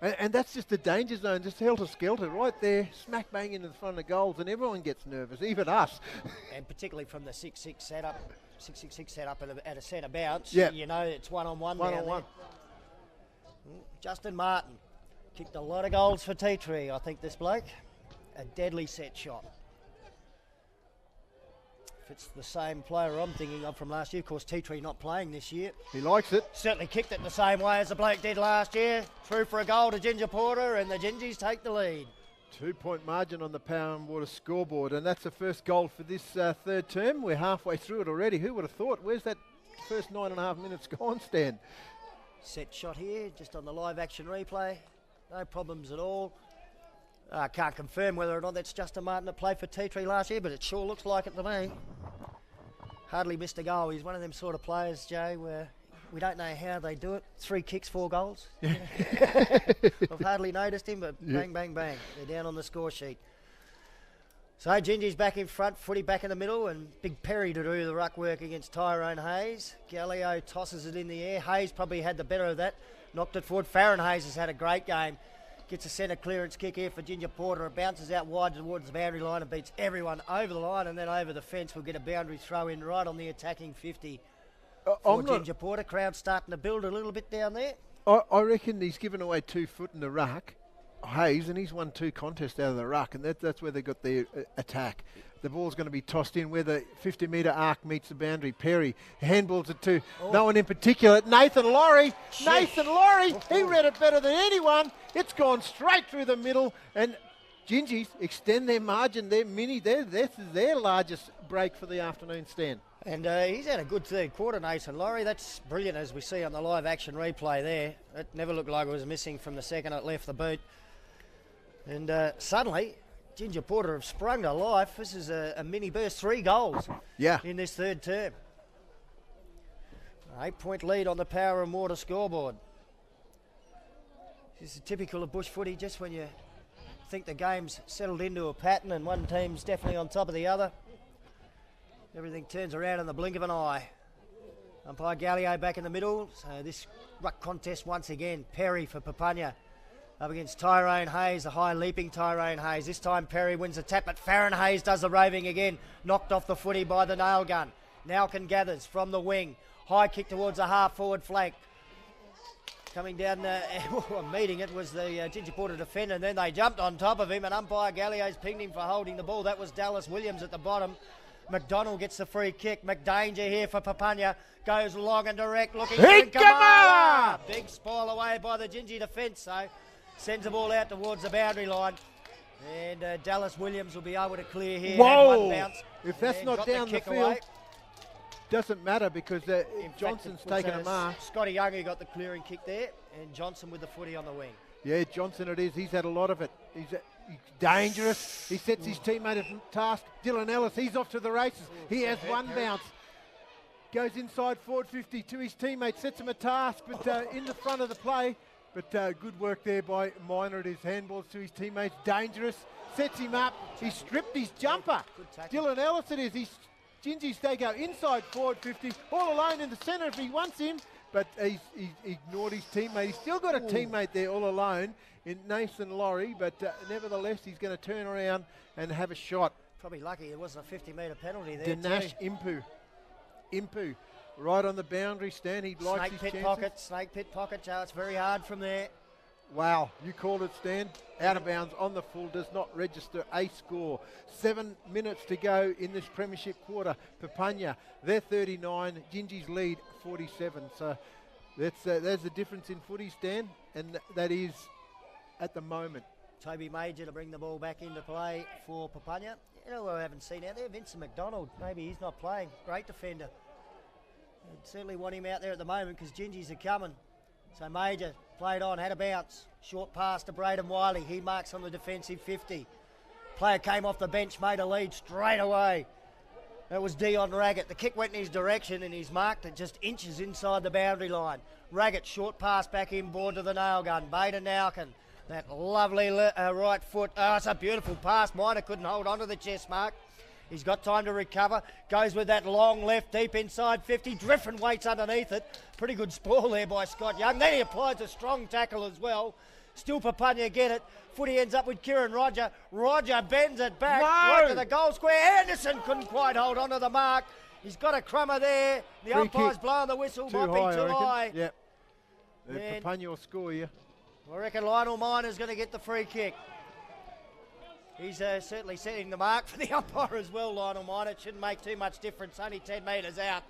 And that's just the danger zone, just helter-skelter right there, smack bang into the front of the goals, and everyone gets nervous, even us. And particularly from the 6-6 setup, 6-6 setup at a centre bounce, yep. You know it's one-on-one. One-on-one. Justin Martin kicked a lot of goals for T-Tree, I think, this bloke. A deadly set shot. If it's the same player I'm thinking of from last year, of course T-Tree not playing this year. He likes it. Certainly kicked it the same way as the bloke did last year. Through for a goal to Ginger Porter, and the Gingies take the lead. 2-point margin on the Power and Water scoreboard, and that's the first goal for this third term. We're halfway through it already. Who would have thought? Where's that first 9.5 minutes gone, Stan? Set shot here, just on the live action replay. No problems at all. I can't confirm whether or not that's Justin Martin that played for T-Tree last year, but it sure looks like it to me. Hardly missed a goal. He's one of them sort of players, Joe, where we don't know how they do it. 3 kicks, 4 goals. Yeah. I've hardly noticed him, but bang, bang, bang. They're down on the score sheet. So Gingy's back in front, footy back in the middle, and Big Perry to do the ruck work against Tyrone Hayes. Gallio tosses it in the air. Hayes probably had the better of that. Knocked it forward. Farron Hayes has had a great game. Gets a centre clearance kick here for Ginger Porter. It bounces out wide towards the boundary line and beats everyone over the line, and then over the fence. We'll get a boundary throw in right on the attacking 50 for Ginger Porter. Crowd starting to build a little bit down there. I reckon he's given away 2 foot in the ruck, Hayes, and he's won 2 contests out of the ruck, and that's where they got their attack. The ball's going to be tossed in where the 50-metre arc meets the boundary. Perry handballs it to no one in particular. Nathan Laurie. Nathan Laurie. He read it better than anyone. It's gone straight through the middle. And Gingies extend their margin. They're mini. This is their largest break for the afternoon, Stan. And he's had a good third quarter, Nathan Laurie. That's brilliant, as we see on the live action replay there. It never looked like it was missing from the second it left the boot. And suddenly, Ginger Porter have sprung to life. This is a mini burst, 3 goals in this third term. 8-point lead on the Power and Water scoreboard. This is typical of bush footy, just when you think the game's settled into a pattern and one team's definitely on top of the other. Everything turns around in the blink of an eye. Umpire Gallio back in the middle. So this ruck contest once again. Perry for Papunya. Up against Tyrone Hayes, the high leaping Tyrone Hayes. This time Perry wins the tap, but Farron Hayes does the roving again. Knocked off the footy by the nail gun. Nowkin gathers from the wing. High kick towards the half forward flank. Coming down, meeting it was the Ginger Porter defender, and then they jumped on top of him, and umpire Gallio's pinged him for holding the ball. That was Dallas Williams at the bottom. McDonald gets the free kick. McDanger here for Papunya. Goes long and direct, looking for Kamala. Big spoil away by the Gingy defence, so sends the ball out towards the boundary line. And Dallas Williams will be able to clear here. Whoa! One bounce. If that's not down the field, away. Doesn't matter because Johnson's taken a mark. Scotty Young who got the clearing kick there, and Johnson with the footy on the wing. Yeah, Johnson it is. He's had a lot of it. He's dangerous. He sets his teammate at task. Dylan Ellis, he's off to the races. He has one bounce. Goes inside forward 50 to his teammate, sets him a task, but in the front of the play. But good work there by Minor at his handballs to his teammates. Dangerous. Sets him up. He stripped his jumper. Dylan Ellis it is. Gingies, they go inside forward 50, all alone in the centre if he wants him. But he's ignored his teammate. He's still got a teammate there all alone in Nathan Laurie, but nevertheless, he's going to turn around and have a shot. Probably lucky there wasn't a 50-metre penalty there. Dinesh Impu, right on the boundary stand. He likes his chances. Snake pit pocket, Joe. It's very hard from there. Wow, you called it, Stan. Out of bounds on the full, does not register a score. 7 minutes to go in this premiership quarter. Papunya, they're 39. Gingi's lead 47. So that's the difference in footy, Stan, and that is at the moment. Toby Major to bring the ball back into play for Papunya. You know what I haven't seen out there? Vincent McDonald. Maybe he's not playing. Great defender. I'd certainly want him out there at the moment because Gingies are coming. So Major played on, had a bounce. Short pass to Braden Wiley. He marks on the defensive 50. Player came off the bench, made a lead straight away. That was Dion Raggett. The kick went in his direction and he's marked it just inches inside the boundary line. Raggett, short pass back inboard to the nail gun. Baden Nowkin, that lovely right foot. Oh, it's a beautiful pass. Minor couldn't hold on to the chest mark. He's got time to recover. Goes with that long left deep inside 50. Driffin waits underneath it. Pretty good sprawl there by Scott Young. Then he applies a strong tackle as well. Still Papunya get it. Footy ends up with Kieran Roger. Roger bends it back right to the goal square. Anderson couldn't quite hold on to the mark. He's got a crummer there. The Free umpire's kick. blowing the whistle. Too Might high, be too high. Yep. Papunya will score here. I reckon Lionel Minor's going to get the free kick. He's certainly setting the mark for the umpire as well, Lionel Minor. It shouldn't make too much difference, only 10 metres out.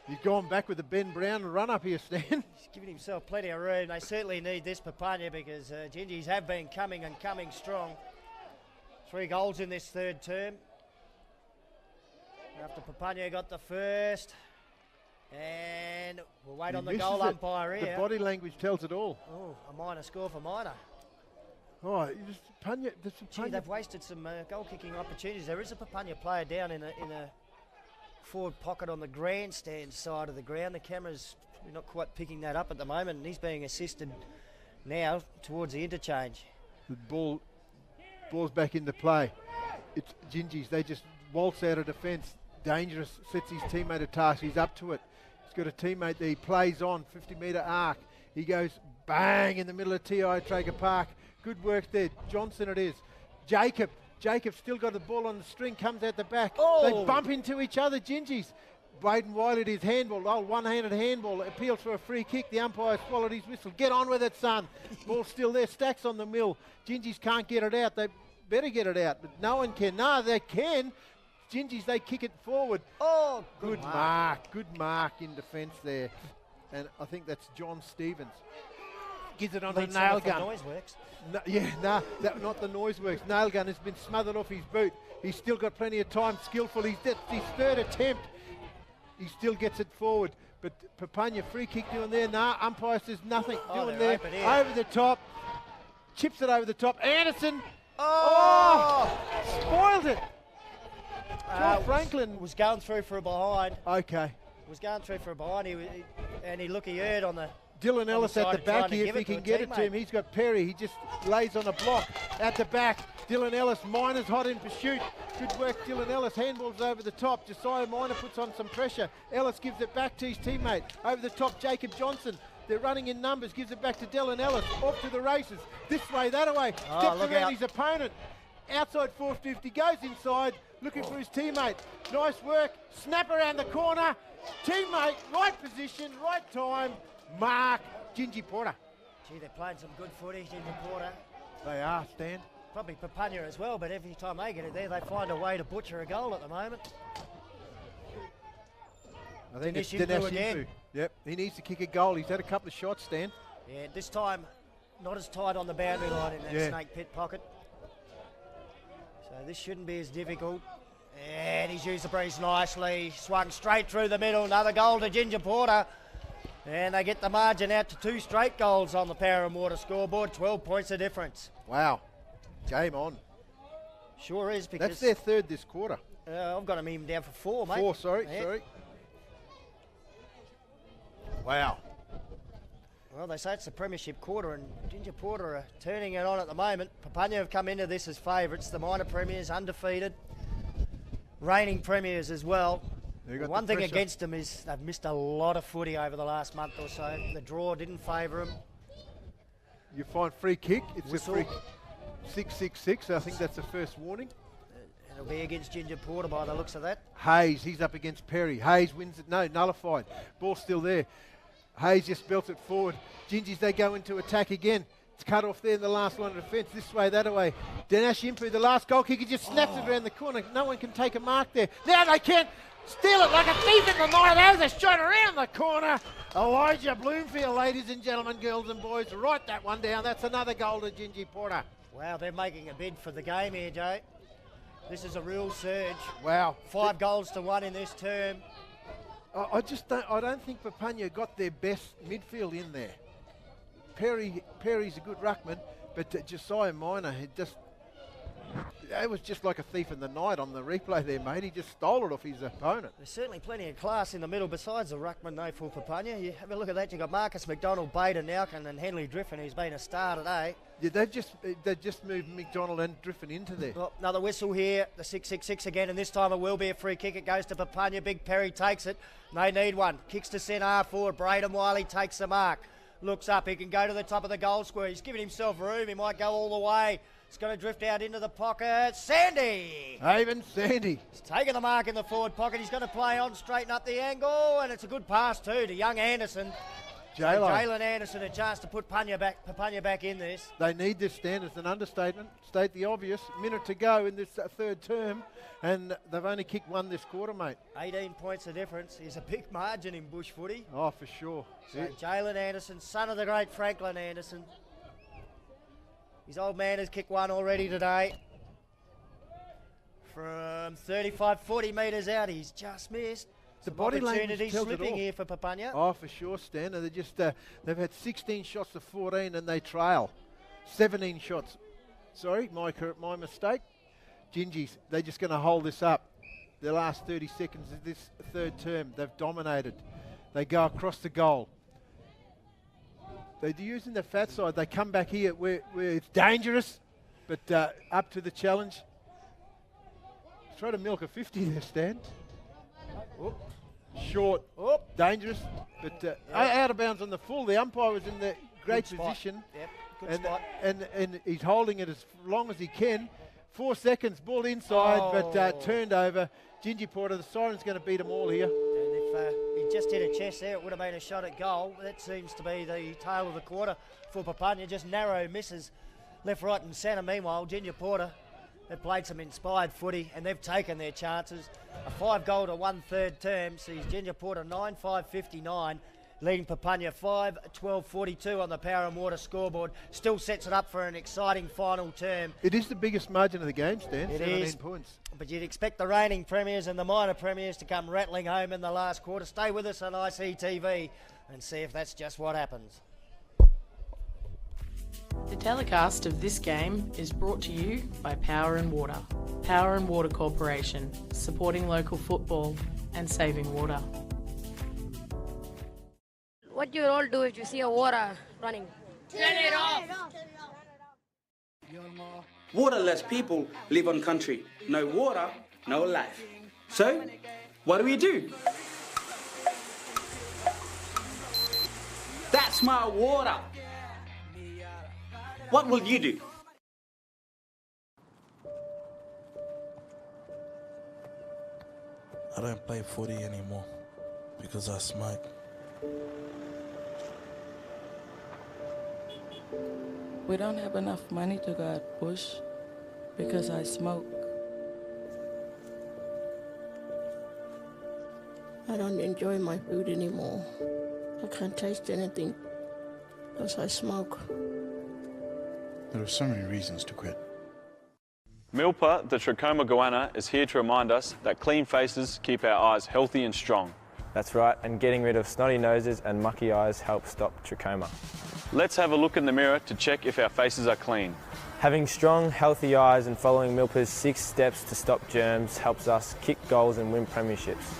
He's gone back with the Ben Brown run up here, Stan. He's giving himself plenty of room. They certainly need this Papunya because Gingies have been coming strong. 3 goals in this third term. After Papunya got the first. And we'll wait on the goal umpire here. The body language tells it all. Oh, a minor score for Minor. Oh, Papunya. Gee, they've wasted some goal-kicking opportunities. There is a Papunya player down in a forward pocket on the grandstand side of the ground. The camera's not quite picking that up at the moment, and he's being assisted now towards the interchange. The ball's back into play. It's Gingies. They just waltz out of defence. Dangerous. Sets his teammate a task. He's up to it. He's got a teammate there. He plays on 50-metre arc. He goes bang in the middle of TIO Traeger Park. Good work there. Johnson it is. Jacob's still got the ball on the string, comes out the back. Oh. They bump into each other, Gingies. Braden Wiley at his handball, one-handed handball, appeals for a free kick. The umpire swallowed his whistle. Get on with it, son. Ball's still there, Stacks on the mill. Gingies can't get it out. They better get it out, but no one can. No, they can. Gingies, they kick it forward. Oh, good mark. Good mark in defence there. And I think that's John Stevens. Gives it on the nail gun. Noise works. No, not the noise works. Nail gun has been smothered off his boot. He's still got plenty of time. Skillful. That's his third attempt. He still gets it forward. But Papunya, free kick doing there. Nah, umpire says nothing. Doing there. Over the top. Chips it over the top. Anderson. Oh! Spoiled it. John Franklin was going through for a behind. Okay. Was going through for a behind. He heard on the Dylan Ellis at the back here, if he can get it to him. He's got Perry. He just lays on a block at the back. Dylan Ellis, Minor's hot in pursuit. Good work, Dylan Ellis. Handballs over the top. Josiah Minor puts on some pressure. Ellis gives it back to his teammate. Over the top, Jacob Johnson. They're running in numbers. Gives it back to Dylan Ellis. Off to the races. This way, that way. Steps around his opponent. Outside 450. Goes inside. Looking for his teammate. Nice work. Snap around the corner. Teammate, right position, right time. Mark, Gingy Porter. Gee, they're playing some good footy, Gingy Porter. They are, Stan. Probably Papunya as well, but every time they get it there, they find a way to butcher a goal at the moment. I think it's Dinesh again. Yep, he needs to kick a goal. He's had a couple of shots, Stan. Yeah, this time not as tight on the boundary line in that snake pit pocket. So this shouldn't be as difficult. And he's used the breeze nicely. Swung straight through the middle. Another goal to Ginger Porter. And they get the margin out to 2 straight goals on the Power and Water scoreboard, 12 points of difference. Wow. Game on. Sure is, because... That's their third this quarter. I've got them even down for 4, mate. 4, sorry. Wow. Well, they say it's the premiership quarter, and Ginger Porter are turning it on at the moment. Papunya have come into this as favourites. The minor premiers, undefeated. Reigning premiers as well. One thing against them is they've missed a lot of footy over the last month or so. The draw didn't favour them. You find free kick. It's a free 6-6-6. I think that's the first warning. It'll be against Ginger Porter by the looks of that. Hayes, he's up against Perry. Hayes wins it. No, nullified. Ball's still there. Hayes just belts it forward. Gingies, they go into attack again. It's cut off there in the last line of defence. This way, that way. Ltyentye, the last goal kicker, just snaps it around the corner. No one can take a mark there. Now they can steal it like a thief in the night. There's a shot around the corner. Elijah Bloomfield, ladies and gentlemen, girls and boys, write that one down. That's another goal to Ginger Porter. Wow, they're making a bid for the game here, Jay. This is a real surge. Wow. 5 goals to 1 in this term. I don't think Papunya got their best midfield in there. Perry's a good ruckman, but Josiah Minor, it was just like a thief in the night on the replay there, mate. He just stole it off his opponent. There's certainly plenty of class in the middle besides the ruckman, though, for Papunya. You have a look at that. You've got Marcus McDonald, Bader Nowkin and Henley Driffin, who's been a star today. Yeah, they've just moved McDonald and Driffin into there. Well, another whistle here, the 6-6-6 again, and this time it will be a free kick. It goes to Papunya. Big Perry takes it. They need one. Kicks to centre, half forward. Braden Wiley takes the mark. Looks up. He can go to the top of the goal square. He's giving himself room. He might go all the way. It's going to drift out into the pocket. Sandy! Haven Sandy. He's taking the mark in the forward pocket. He's going to play on, straighten up the angle, and it's a good pass too to young Anderson. Jalen Anderson, a chance to put Papunya back in this. They need this stand. It's an understatement. State the obvious. Minute to go in this third term, and they've only kicked 1 this quarter, mate. 18 points of difference is a big margin in bush footy. Oh, for sure. So Jalen Anderson, son of the great Franklin Anderson. His old man has kicked 1 already today. From 35, 40 metres out, he's just missed. The body language tells slipping here for Papunya. Oh, for sure, Stan. They just they've had 16 shots to 14 and they trail. 17 shots. Sorry, my mistake. Gingies, they're just going to hold this up. The last 30 seconds of this third term, they've dominated. They go across the goal. They're using the fat side. They come back here where it's dangerous, but up to the challenge. Try to milk a 50 there, Stan. Oh. Short, dangerous, but out of bounds on the full. The umpire was in the great position. Yep, good spot. And he's holding it as long as he can. 4 seconds, ball inside, but turned over. Ginger Porter, the siren's going to beat them all here. And if he just hit a chest there, it would have been a shot at goal. That seems to be the tail of the quarter for Papunya. Just narrow misses left, right and centre. Meanwhile, Ginger Porter, they've played some inspired footy and they've taken their chances. A 5 goal to 1/3 term sees Ginger Porter 9-5-59, leading Papunya 5-12-42 on the Power and Water scoreboard. Still sets it up for an exciting final term. It is the biggest margin of the game, Stan. It 17 is, points. But you'd expect the reigning premiers and the minor premiers to come rattling home in the last quarter. Stay with us on ICTV and see if that's just what happens. The telecast of this game is brought to you by Power and Water. Power and Water Corporation, supporting local football and saving water. What do you all do if you see a water running? Turn it off! Waterless people live on country. No water, no life. So, what do? That's my water. What will you do? I don't play footy anymore because I smoke. We don't have enough money to go out bush because I smoke. I don't enjoy my food anymore. I can't taste anything because I smoke. There are so many reasons to quit. Milpa, the trachoma goanna, is here to remind us that clean faces keep our eyes healthy and strong. That's right, and getting rid of snotty noses and mucky eyes helps stop trachoma. Let's have a look in the mirror to check if our faces are clean. Having strong, healthy eyes and following Milpa's 6 steps to stop germs helps us kick goals and win premierships.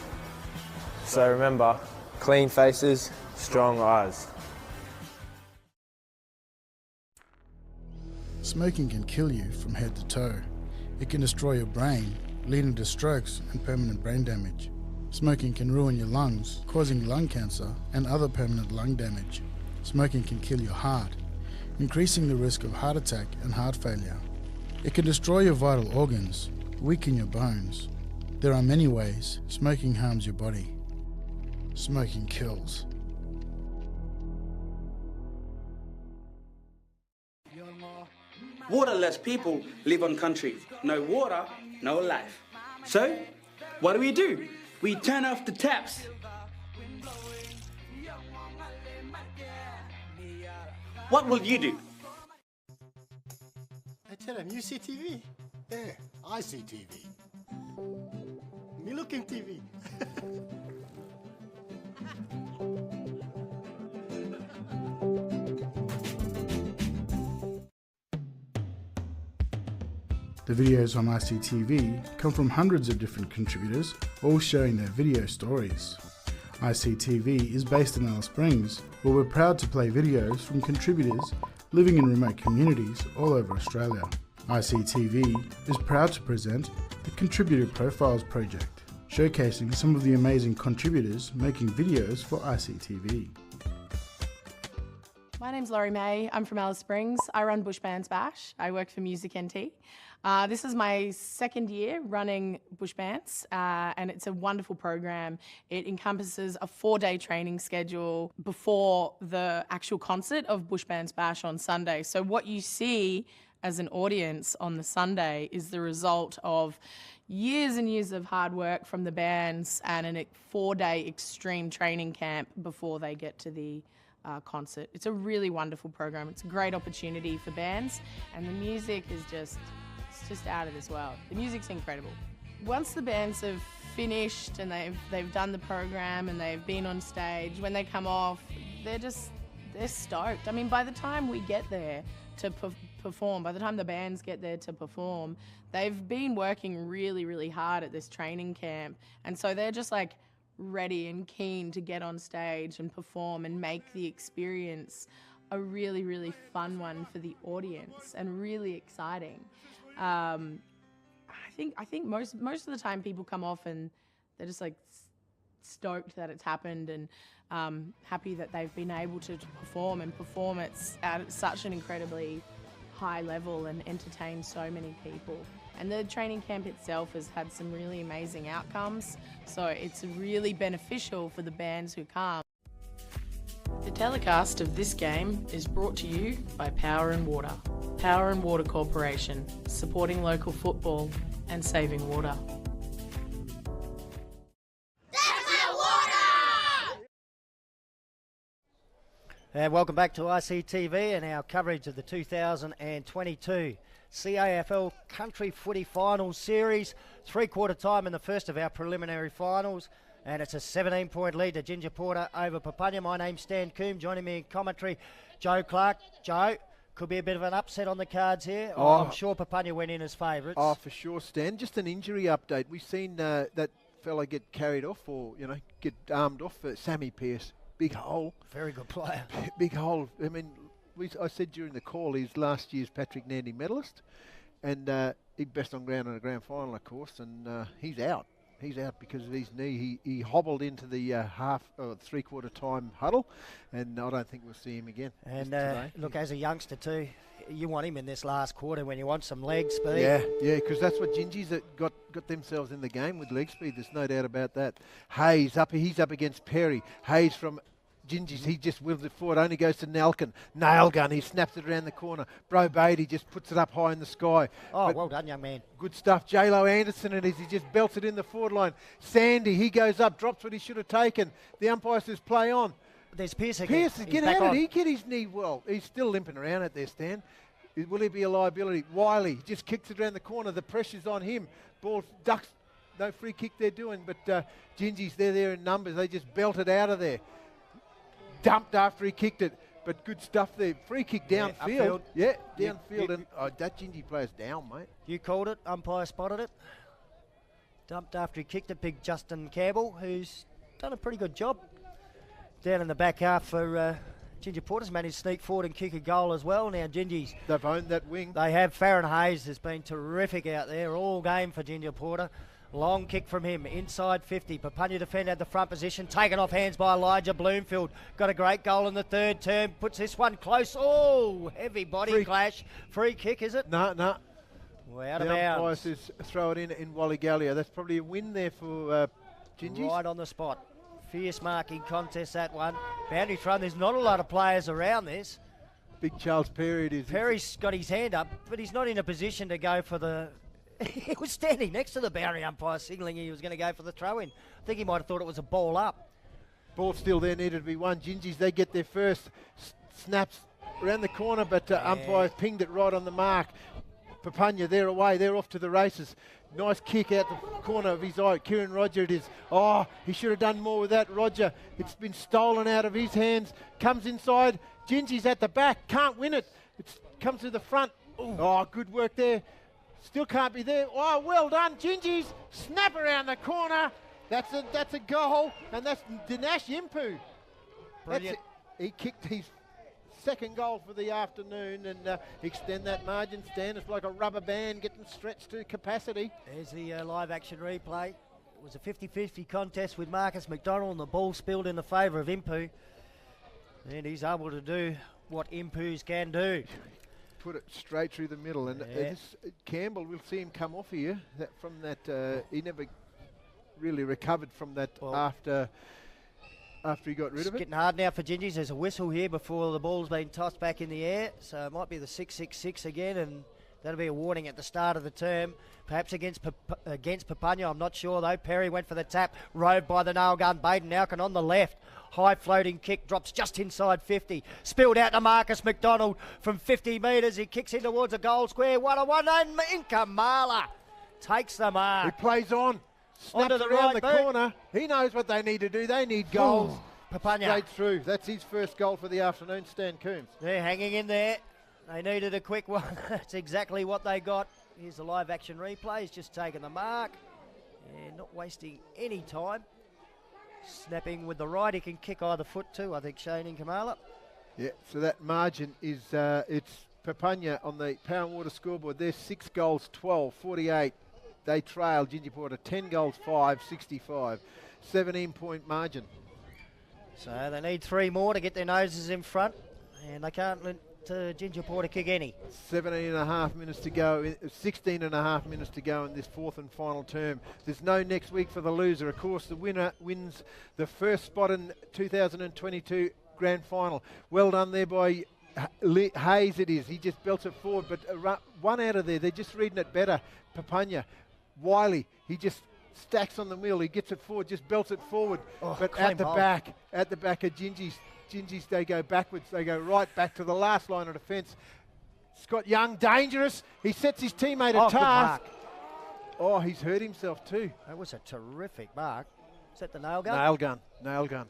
So remember, clean faces, strong eyes. Smoking can kill you from head to toe. It can destroy your brain, leading to strokes and permanent brain damage. Smoking can ruin your lungs, causing lung cancer and other permanent lung damage. Smoking can kill your heart, increasing the risk of heart attack and heart failure. It can destroy your vital organs, weaken your bones. There are many ways smoking harms your body. Smoking kills. Waterless people live on country. No water, no life. So, what do? We turn off the taps. What will you do? I tell them, you see TV? Yeah, I see TV. Me looking TV. The videos on ICTV come from hundreds of different contributors, all sharing their video stories. ICTV is based in Alice Springs, where we're proud to play videos from contributors living in remote communities all over Australia. ICTV is proud to present the Contributor Profiles project, showcasing some of the amazing contributors making videos for ICTV. My name's Laurie May. I'm from Alice Springs. I run Bush Bands Bash. I work for Music NT. This is my second year running Bush Bands, and it's a wonderful program. It encompasses a 4-day training schedule before the actual concert of Bush Bands Bash on Sunday. So what you see as an audience on the Sunday is the result of years and years of hard work from the bands and a 4-day extreme training camp before they get to the concert. It's a really wonderful program. It's a great opportunity for bands, and the music is just out of this world. The music's incredible. Once the bands have finished and they've done the program and they've been on stage, when they come off, they're stoked. I mean, by the time we get there to perform, by the time the bands get there to perform, they've been working really, really hard at this training camp, and so they're just like ready and keen to get on stage and perform and make the experience a really, really fun one for the audience and really exciting. I think most of the time people come off and they're just like stoked that it's happened and happy that they've been able to perform at such an incredibly high level and entertain so many people. And the training camp itself has had some really amazing outcomes, so it's really beneficial for the bands who come. The telecast of this game is brought to you by Power and Water. Power and Water Corporation, supporting local football and saving water. And welcome back to ICTV and our coverage of the 2022 CAFL Country Footy Finals Series. 3/4 time in the first of our preliminary finals, and it's a 17-point lead to Ltyentye Apurte over Papunya. My name's Stan Coombe. Joining me in commentary, Joe Clark. Joe, could be a bit of an upset on the cards here. I'm sure Papunya went in as favourites. Oh, for sure, Stan. Just an injury update. We've seen that fella get carried off, or get armed off. Sammy Pearce, big hole. Very good player. Big hole. I mean, I said during the call he's last year's Patrick Nandy medalist, and he best on ground in a grand final, of course, and he's out. He's out because of his knee. He hobbled into the three-quarter time huddle, and I don't think we'll see him again. And look, as a youngster too, you want him in this last quarter when you want some leg speed. Yeah, because that's what Gingy's got themselves in the game with leg speed. There's no doubt about that. Hayes he's up against Perry. Hayes from Gingy's, he just wheels it forward, only goes to Nalkin. Nail gun, he snaps it around the corner. Bro Beatty just puts it up high in the sky. Oh, but well done, young man. Good stuff. J-Lo Anderson he just belts it in the forward line. Sandy, he goes up, drops what he should have taken. The umpire says play on. There's Pearce again. Pearce, get out of it. He get his knee well. He's still limping around out there, Stan. Will he be a liability? Wiley just kicks it around the corner. The pressure's on him. Ball ducks no free kick they're doing, but Gingy's, they're there in numbers. They just belted out of there. Dumped after he kicked it, but good stuff there. Free kick downfield. Yeah, downfield. And that Gingy player's down, mate. You called it. Umpire spotted it. Dumped after he kicked it. Big Justin Campbell, who's done a pretty good job down in the back half for Ginger Porter's managed to sneak forward and kick a goal as well. Now Gingy's, they've owned that wing. They have. Farron Hayes has been terrific out there all game for Ginger Porter. Long kick from him, inside 50. Papunya defender at the front position, taken off hands by Elijah Bloomfield. Got a great goal in the third term, puts this one close. Oh, heavy body clash. Free kick, is it? No. We're out of bounds. The umpire says throw it in Walligallia. That's probably a win there for Gingies. Right on the spot. Fierce marking contest, that one. Boundary thrown, there's not a lot of players around this. Big Charles Perry it is. Perry's got his hand up, but he's not in a position to go for the... He was standing next to the boundary umpire, signalling he was going to go for the throw-in. I think he might have thought it was a ball up. Ball still there, needed to be one. Gingies, they get their first snaps around the corner, but umpires pinged it right on the mark. Papunya, they're away, they're off to the races. Nice kick out the corner of his eye. Kieran Roger it is. Oh, he should have done more with that, Roger. It's been stolen out of his hands. Comes inside. Gingy's at the back. Can't win it. It comes to the front. Ooh. Oh, good work there. Still can't be there. Oh, well done, Gingy's. Snap around the corner. That's a goal. And that's Dinesh Impu. Brilliant. He kicked his second goal for the afternoon and extend that margin stand. It's like a rubber band getting stretched to capacity. There's the live action replay. It was a 50-50 contest with Marcus McDonald and the ball spilled in the favour of Impu. And he's able to do what Impus can do. Put it straight through the middle. And Campbell, we'll see him come off here. He never really recovered from that after he got rid of it. It's getting hard now for Gingies. There's a whistle here before the ball's been tossed back in the air. So it might be the 6-6-6 again, and that'll be a warning at the start of the term. Perhaps against Papunya, I'm not sure though. Perry went for the tap, rode by the nail gun. Baden Alkin on the left. High floating kick, drops just inside 50. Spilled out to Marcus McDonald from 50 metres. He kicks in towards a goal square. 1-on-1, and Inkamala takes the mark. He plays on. Snaps onto the around right the corner. He knows what they need to do. They need goals. Papunya. Straight through. That's his first goal for the afternoon, Stan Coombs. They're hanging in there. They needed a quick one. That's exactly what they got. Here's the live action replay. He's just taken the mark and not wasting any time. Snapping with the right. He can kick either foot too, I think, Shane Inkamala. Yeah, so that margin is it's Papunya on the Power and Water scoreboard. They're 6 goals, 12, 48. They trail Ginger Porter 10 goals, 5, 65. 17-point margin. So they need 3 more to get their noses in front, and they can't let Ginger Porter kick any. 17.5 minutes to go, 16.5 minutes to go in this fourth and final term. There's no next week for the loser. Of course, the winner wins the first spot in 2022 grand final. Well done there by Hayes it is. He just belts it forward, but one out of there. They're just reading it better. Papunya. Wiley, he just stacks on the wheel. He gets it forward, just belts it forward. But at the back of Gingies, they go backwards. They go right back to the last line of defence. Scott Young, dangerous. He sets his teammate a task. Oh, he's hurt himself too. That was a terrific mark. Is that the nail gun? Nail gun.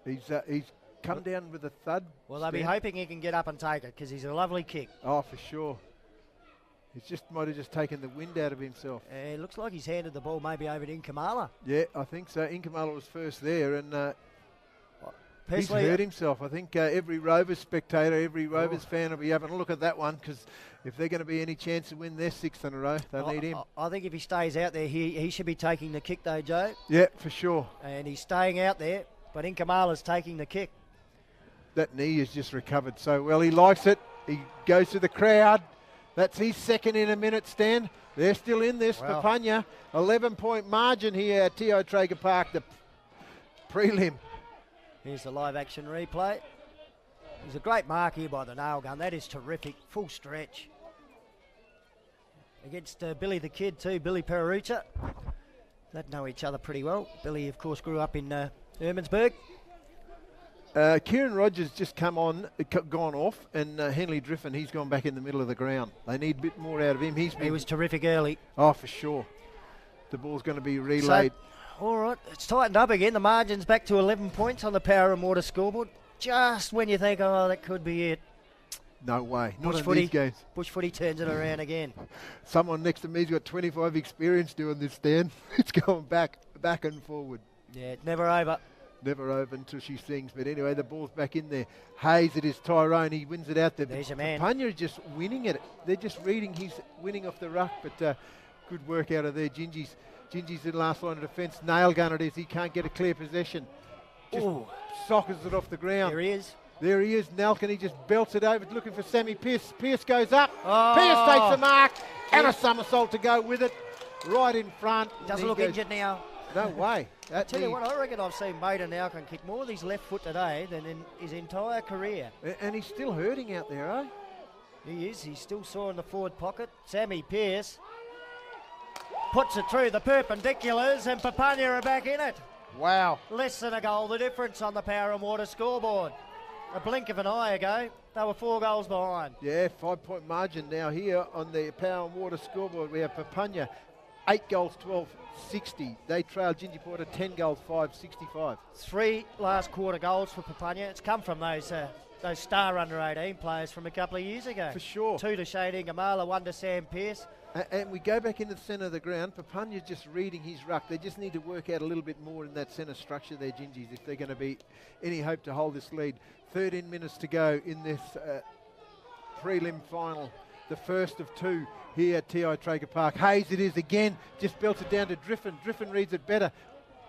He's come down with a thud. Well, they'll be hoping he can get up and take it because he's a lovely kick. Oh, for sure. He might have just taken the wind out of himself. It looks like he's handed the ball maybe over to Inkamala. Yeah, I think so. Inkamala was first there, and he's hurt himself. I think every Rovers spectator, every Rovers fan will be having a look at that one, because if they're going to be any chance to win their 6th in a row, they'll need him. I think if he stays out there, he should be taking the kick though, Joe. Yeah, for sure. And he's staying out there, but Inkamala's taking the kick. That knee has just recovered so well. He likes it. He goes to the crowd. That's his second in a minute, Stan. They're still in this. Wow. Papunya, 11-point margin here at TIO Traeger Park, the prelim. Here's the live action replay. There's a great mark here by the nail gun. That is terrific. Full stretch. Against Billy the Kid too, Billy Perucha. They know each other pretty well. Billy, of course, grew up in Ermansburg. Kieran Rogers just gone off, and Henley Driffin, he's gone back in the middle of the ground. They need a bit more out of him. He was terrific early. Oh, for sure. The ball's going to be relayed. So, all right, it's tightened up again. The margin's back to 11 points on the Power and Water scoreboard. Just when you think, oh, that could be it. No way. Not Bush in footy, these games. Bush footy turns it around again. Someone next to me's got 25 experience doing this, Dan. It's going back and forward. Yeah, never over. Never over until she sings. But anyway, the ball's back in there. Hayes, it is Tyrone. He wins it out there. There's your man. Papunya just winning it. They're just reading he's winning off the ruck. But good work out of there. Gingy's in last line of defence. Nail gun it is. He can't get a clear possession. Just sockers it off the ground. There he is. There he is, Nalkin. He just belts it over, looking for Sammy Pearce. Pearce goes up. Pearce takes the mark, and a somersault to go with it, right in front. Doesn't look injured now. No way. I tell you what, I reckon I've seen Maiden Nalkin kick more with his left foot today than in his entire career. And he's still hurting out there, eh? He is. He's still sore in the forward pocket. Sammy Pearce puts it through the perpendiculars, and Papunya are back in it. Wow. Less than a goal the difference on the Power and Water scoreboard. A blink of an eye ago, they were 4 goals behind. Yeah, 5-point margin now here on the Power and Water scoreboard. We have Papunya, 8 goals, 12-60. They trail Gingy Porter, 10 goals, 5-65. 3 last quarter goals for Papunya. It's come from those star under-18 players from a couple of years ago. For sure. 2 to Shane Ingamala, 1 to Sam Pearce. And we go back in the centre of the ground. Papunya's just reading his ruck. They just need to work out a little bit more in that centre structure there, Gingies, if they're going to be any hope to hold this lead. 13 minutes to go in this prelim final, the first of 2 here at TI Traeger Park. Hayes it is again, just belts it down to Driffin. Driffin reads it better,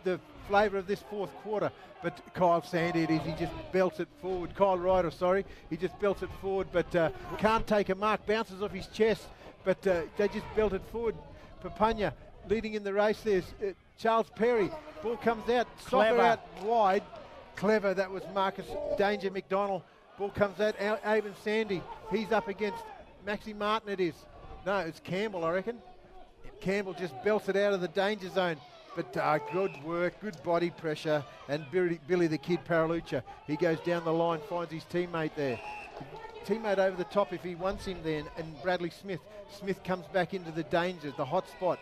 the flavour of this fourth quarter. But Kyle Sandy it is, he just belts it forward. Kyle Ryder, sorry, he just belts it forward, but can't take a mark, bounces off his chest. But they just belt it forward. Papunya leading in the race. There's Charles Perry. Ball comes out. Soccer out wide. Clever. That was Marcus Danger McDonald. Ball comes out. Avon Sandy. He's up against Maxi Martin it is. No, it's Campbell, I reckon. Campbell just belts it out of the danger zone. But good work, good body pressure. And Billy the Kid Paralucha. He goes down the line, finds his teammate there. Teammate over the top if he wants him then, and Bradley Smith. Smith comes back into the danger, the hot spot.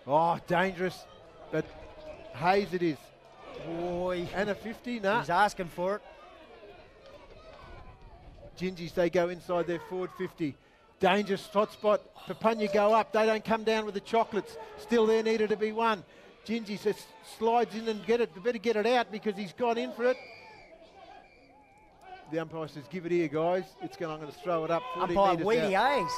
Oh, dangerous, but Hayes it is. Boy. And a 50, nah. He's asking for it. Gingies, they go inside their forward 50. Dangerous hot spot. Papunya go up, they don't come down with the chocolates. Still there needed to be one. Gingies just slides in and get it. They better get it out because he's gone in for it. The umpire says, give it here, guys. I'm going to throw it up 40 umpire metres Weedy out. Hayes.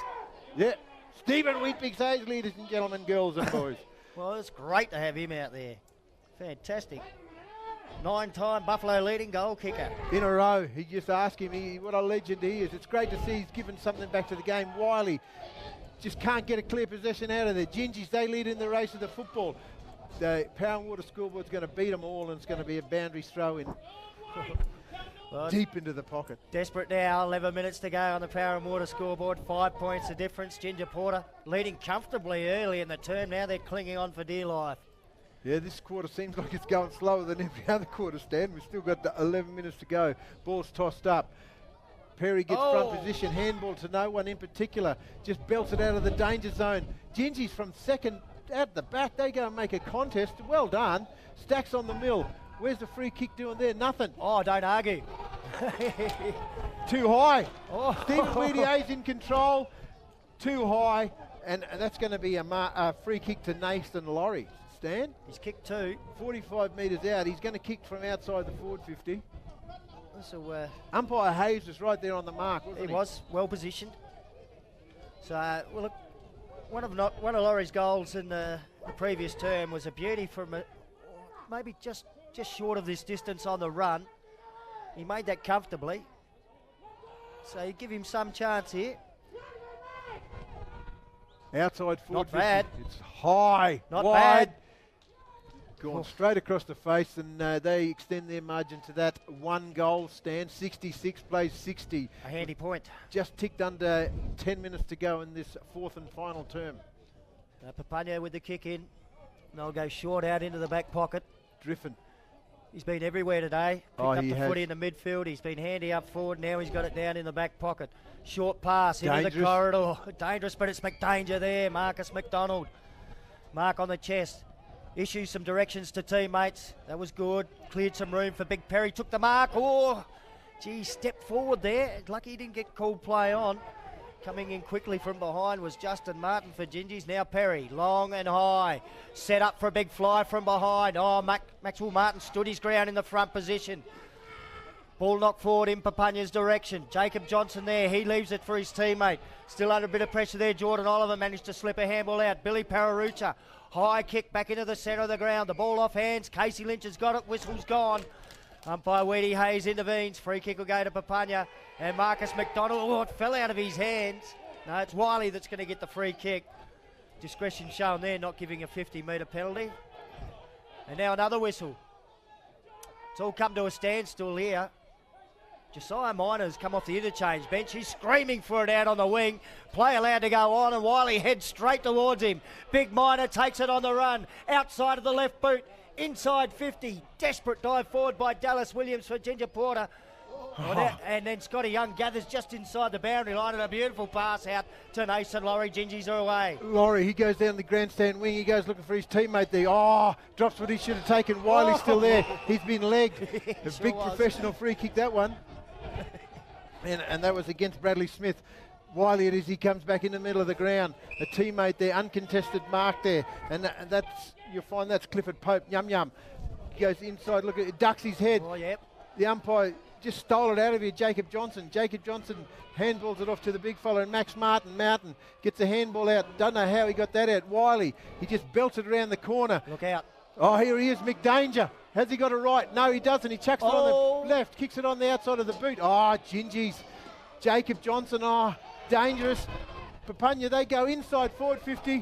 Yeah. Stephen Wheatbix Hayes, ladies and gentlemen, girls and boys. Well, it's great to have him out there. Fantastic. 9-time Buffalo leading goal kicker. In a row. He just asked him what a legend he is. It's great to see he's given something back to the game. Wiley just can't get a clear possession out of there. Gingies, they lead in the race of the football. The Power and Water scoreboard's going to beat them all, and it's going to be a boundaries throw in. Well, deep into the pocket. Desperate now, 11 minutes to go on the Power and Water scoreboard. 5 points the difference. Ginger Porter leading comfortably early in the term. Now they're clinging on for dear life. Yeah, this quarter seems like it's going slower than every other quarter, Stan. We've still got 11 minutes to go. Ball's tossed up. Perry gets front position. Handball to no one in particular. Just belts it out of the danger zone. Gingy's from second at the back. They go and make a contest. Well done. Stacks on the mill. Where's the free kick doing there? Nothing. Oh, don't argue. Too high. Oh. Stephen Weedier's in control. Too high. And that's going to be a free kick to Nathan Laurie. Stan? He's kicked 2. 45 metres out. He's going to kick from outside the forward 50. So, umpire Hayes was right there on the mark, wasn't he? He was, well positioned. So, well, look, one of Laurie's goals in the previous term was a beauty from maybe just short of this distance on the run. He made that comfortably. So you give him some chance here. Outside forward. Not bad. It's high. Not wide. bad. Gone straight across the face, and they extend their margin to that 1 goal stand. 66 plays 60. A handy point. Just ticked under 10 minutes to go in this fourth and final term. Papunya with the kick in. They'll go short out into the back pocket. Driffin. He's been everywhere today. Picked up the has. footy in the midfield. He's been handy up forward. Now he's got it down in the back pocket. Short pass into Dangerous. the corridor. Dangerous, but it's McDanger there. Marcus McDonald. Mark on the chest. Issues some directions to teammates. That was good. Cleared some room for Big Perry. Took the mark. Oh, gee, stepped forward there. Lucky he didn't get called play on. Coming in quickly from behind was Justin Martin for Gingies. Now Perry, long and high. Set up for a big fly from behind. Oh, Maxwell Martin stood his ground in the front position. Ball knocked forward in Papunya's direction. Jacob Johnson there. He leaves it for his teammate. Still under a bit of pressure there. Jordan Oliver managed to slip a handball out. Billy Pararucha. High kick back into the centre of the ground. The ball off hands. Casey Lynch has got it. Whistle's gone. Umpire Weedy Hayes intervenes. Free kick will go to Papunya. And Marcus McDonald. Oh, it fell out of his hands. No, it's Wiley that's going to get the free kick. Discretion shown there, not giving a 50-metre penalty. And now another whistle. It's all come to a standstill here. Josiah Minor's come off the interchange bench. He's screaming for it out on the wing. Play allowed to go on, and Wiley heads straight towards him. Big Minor takes it on the run. Outside of the left boot. Inside 50. Desperate dive forward by Dallas Williams for Ginger Porter. And then Scotty Young gathers just inside the boundary line, and a beautiful pass out to Nathan Laurie. Gingies are away. Laurie, he goes down the grandstand wing. He goes looking for his teammate there. Oh, drops what he should have taken. Wiley's still there. He's been legged. A big professional free kick, that one. And that was against Bradley Smith. Wiley it is, he comes back in the middle of the ground. A teammate there, uncontested mark there. And that's, you'll find that's Clifford Pope. Yum Yum. He goes inside, look at it, ducks his head. Oh, yep. The umpire just stole it out of here, Jacob Johnson. Jacob Johnson handballs it off to the big fella, and Max Martin gets a handball out. Don't know how he got that out. Wiley, he just belts it around the corner. Look out. Oh, here he is, McDanger. Has he got it right? No, he doesn't. He chucks it on the left, kicks it on the outside of the boot. Oh, Gingies. Jacob Johnson, oh, dangerous. Papunya, they go inside forward 50.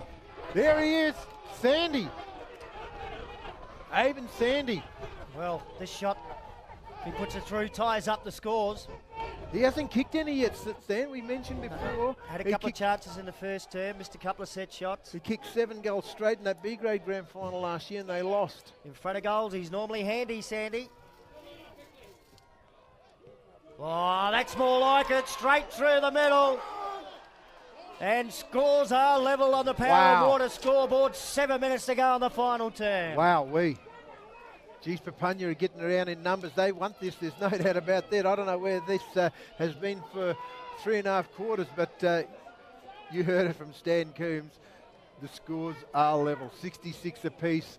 There he is, Sandy. Avon Sandy. Well, this shot, if he puts it through, ties up the scores. He hasn't kicked any yet, Stan, we mentioned before. Had a couple of chances in the first term, missed a couple of set shots. He kicked 7 goals straight in that B-grade grand final last year, and they lost. In front of goals, he's normally handy, Sandy. Oh, that's more like it, straight through the middle. And scores are level on the Power and Water scoreboard. 7 minutes to go on the final term. Wow, Geez, Papunya are getting around in numbers. They want this, there's no doubt about that. I don't know where this has been for 3.5 quarters, but you heard it from Stan Coombs. The scores are level, 66 apiece.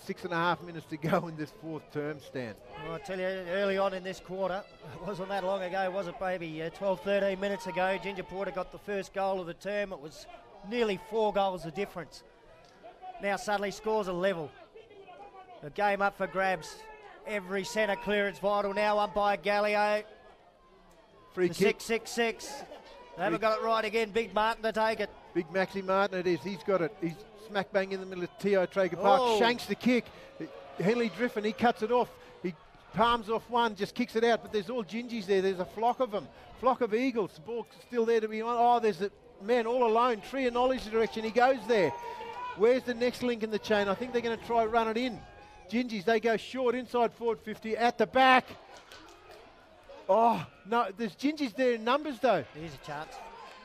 6.5 minutes to go in this fourth term, Stan. Well, I tell you, early on in this quarter, it wasn't that long ago, was it, baby? 12, 13 minutes ago, Ginger Porter got the first goal of the term. It was nearly 4 goals of difference. Now suddenly scores are level. The game up for grabs. Every centre clearance vital now, umpire Gallio. Free kick. 6-6-6. They haven't got it right again. Big Martin to take it. Big Maxi Martin it is. He's got it. He's smack bang in the middle of TIO Traeger Park. Shanks the kick. Henley Driffin, he cuts it off. He palms off one, just kicks it out. But there's all Gingies there. There's a flock of them. Flock of eagles. The ball's still there to be on. Oh, there's a man all alone. Tree of Knowledge direction. He goes there. Where's the next link in the chain? I think they're going to try run it in. Gingies, they go short inside forward 50 at the back. Oh, no, there's Gingies there in numbers though. There's a chance.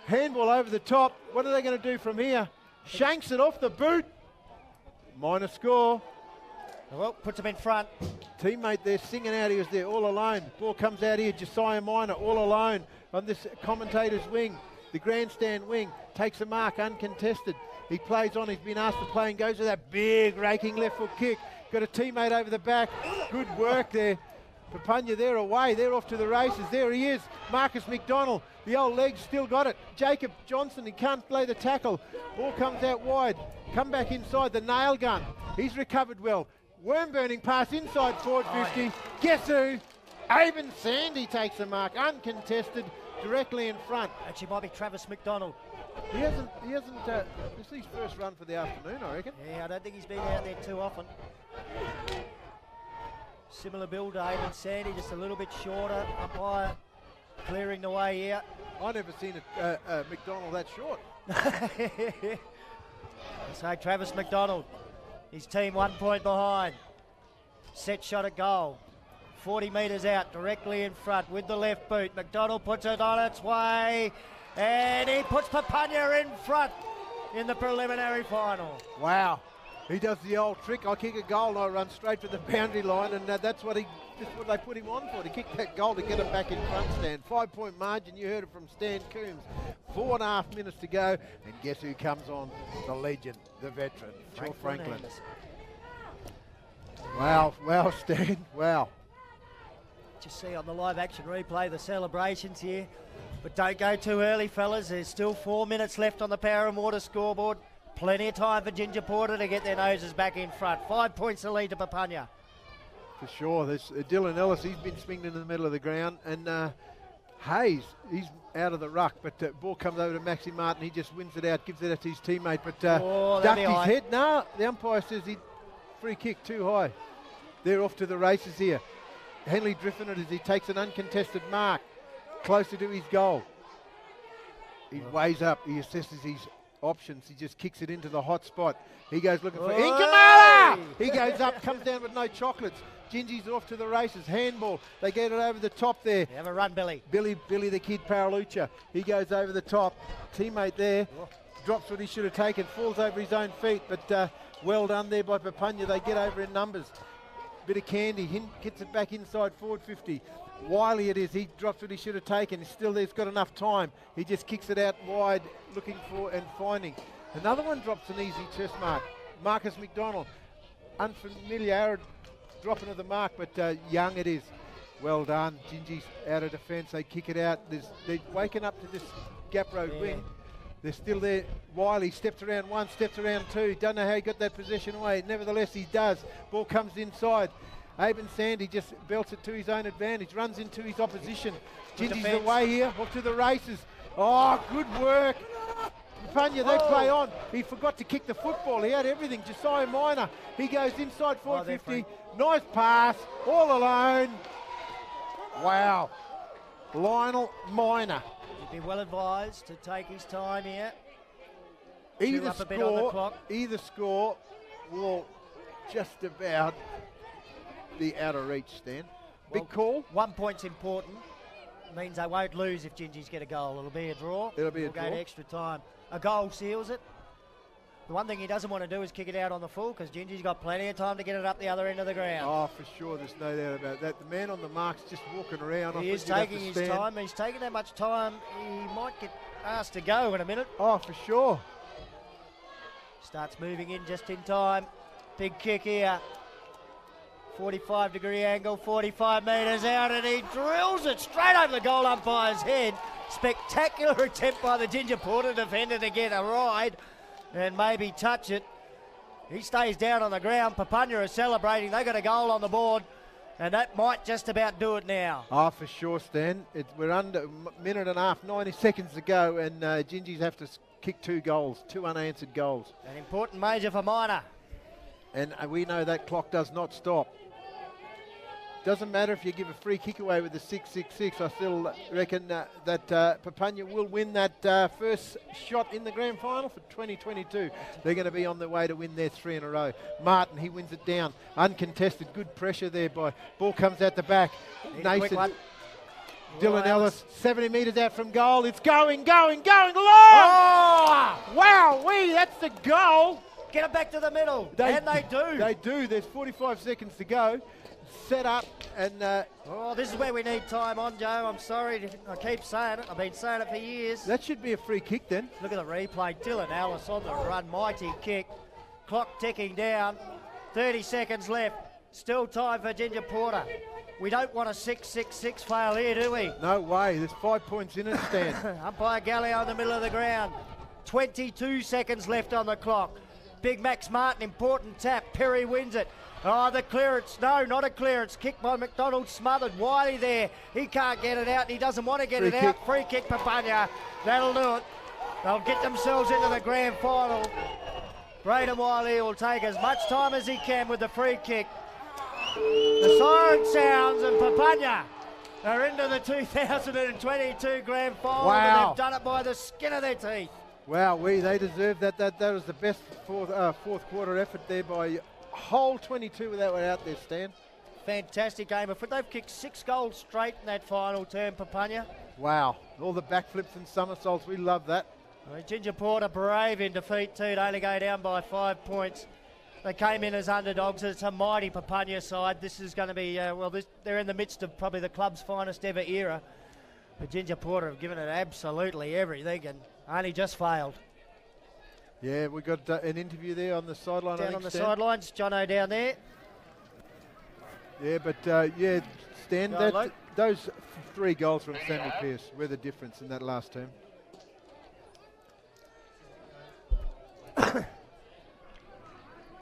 Handball over the top. What are they going to do from here? Shanks it off the boot. Minor score. Well, puts him in front. Teammate there singing out, he was there all alone. Ball comes out here, Josiah Minor all alone on this commentator's wing. The grandstand wing takes a mark uncontested. He plays on, he's been asked to play and goes with that big raking left foot kick. Got a teammate over the back. Good work there. Papunya, they're away. They're off to the races. There he is. Marcus McDonald. The old leg's still got it. Jacob Johnson, he can't play the tackle. Ball comes out wide. Come back inside the nail gun. He's recovered well. Worm burning pass inside forward 50. Guess who? Avon Sandy takes the mark. Uncontested. Directly in front. Actually might be Travis McDonald. He hasn't, this is his first run for the afternoon, I reckon. Yeah, I don't think he's been out there too often. Similar build to Avon Sandy, just a little bit shorter, umpire clearing the way here. I've never seen a McDonald that short. So Travis McDonald, his team 1 point behind. Set shot at goal. 40 metres out, directly in front with the left boot. McDonald puts it on its way. And he puts Papunya in front. in the preliminary final. Wow. He does the old trick. I kick a goal and I run straight to the boundary line, and that's what they put him on for, to kick that goal to get him back in front, Stan. 5-point margin, you heard it from Stan Coombs. 4.5 minutes to go, and guess who comes on? The legend, the veteran, Phil Franklin. Wow, Stan, wow. Just see on the live action replay the celebrations here. But don't go too early, fellas. There's still 4 minutes left on the Power and Water scoreboard. Plenty of time for Ginger Porter to get their noses back in front. 5 points to lead to Papunya. For sure. There's Dylan Ellis. He's been swinging in the middle of the ground. And Hayes, he's out of the ruck. But ball comes over to Maxi Martin. He just wins it out, gives it out to his teammate. But ducked his head. No, the umpire says he free kick too high. They're off to the races here. Henley drifting it as he takes an uncontested mark closer to his goal. He weighs up. He assesses his options. He just kicks it into the hot spot. He goes looking for Inkamala! He goes up, comes down with no chocolates. Gingy's off to the races. Handball. They get it over the top there. Have a run, Billy. Billy the kid Paralucha. He goes over the top. Teammate there. Drops what he should have taken. Falls over his own feet. But well done there by Papunya. They get over in numbers. Bit of candy. Gets it back inside forward 50. Wiley it is. He drops what he should have taken. He's still there. He's got enough time. He just kicks it out wide, looking for and finding. Another one drops an easy chest mark. Marcus McDonald. Unfamiliar dropping of the mark, but young it is. Well done. Gingy's out of defence. They kick it out. They're waking up to this gap road wing. They're still there. Wiley steps around one, steps around two. Don't know how he got that possession away. Nevertheless, he does. Ball comes inside. Aben Sandy just belts it to his own advantage. Runs into his opposition. Gingy's away here. Off to the races. Oh, good work. Papunya, they play on. He forgot to kick the football. He had everything. Josiah Minor. He goes inside 450. Nice pass. All alone. Wow. Lionel Minor. He'd be well advised to take his time here. Either score will just about be out of reach, Stan. Big call. 1 point's important. Means they won't lose if Gingy's get a goal. It'll be a draw. It'll be a draw. Go to extra time. A goal seals it. The one thing he doesn't want to do is kick it out on the full, because Gingy's got plenty of time to get it up the other end of the ground. Oh, for sure. There's no doubt about that. The man on the mark's just walking around. He is taking his time. He's taking that much time. He might get asked to go in a minute. Oh, for sure. Starts moving in just in time. Big kick here. 45-degree angle, 45 metres out, and he drills it straight over the goal umpire's head. Spectacular attempt by the Ginger Porter defender to get a ride and maybe touch it. He stays down on the ground. Papunya is celebrating. They got a goal on the board, and that might just about do it now. Oh, for sure, Stan. We're under a minute and a half, 90 seconds to go, and Gingy's have to kick 2 goals, 2 unanswered goals. An important major for Minor. And we know that clock does not stop. Doesn't matter if you give a free kick away with the 6-6-6. I still reckon that Papunya will win that first shot in the grand final for 2022. They're going to be on their way to win their 3 in a row. Martin, he wins it down. Uncontested, good pressure there by. Ball comes out the back. Nathan. Dylan Ellis, 70 metres out from goal. It's going long! Oh! Wow, that's the goal! Get it back to the middle, and they do. They do. There's 45 seconds to go. Set up and this is where we need time on, Joe. I'm sorry, I keep saying it. I've been saying it for years. That should be a free kick then. Look at the replay. Dylan Ellis on the run, mighty kick. Clock ticking down. 30 seconds left. Still time for Ginger Porter. We don't want a 6-6-6 fail here, do we? No way. There's 5 points in it, Stan. Umpire Gallio in the middle of the ground. 22 seconds left on the clock. Big Max Martin, important tap. Perry wins it. Oh, the clearance. No, not a clearance. Kick by McDonald, smothered. Wiley there. He can't get it out. He doesn't want to get it out. Free kick, Papunya. That'll do it. They'll get themselves into the grand final. Braden Wiley will take as much time as he can with the free kick. The siren sounds and Papunya are into the 2022 grand final. Wow. And they've done it by the skin of their teeth. Wow, they deserve that. That was the best fourth quarter effort there by whole 22 that were out there, Stan. Fantastic game. They've kicked 6 goals straight in that final term, Papunya. Wow. All the backflips and somersaults. We love that. Ltyentye Apurte brave in defeat too. They only go down by 5 points. They came in as underdogs. It's a mighty Papunya side. This is going to be, they're in the midst of probably the club's finest ever era. Ltyentye Apurte have given it absolutely everything and only just failed. Yeah, we got an interview there on the sideline. Down on the sidelines, Jono down there. Yeah, but Stan, those 3 goals from Sammy Pearce were the difference in that last term.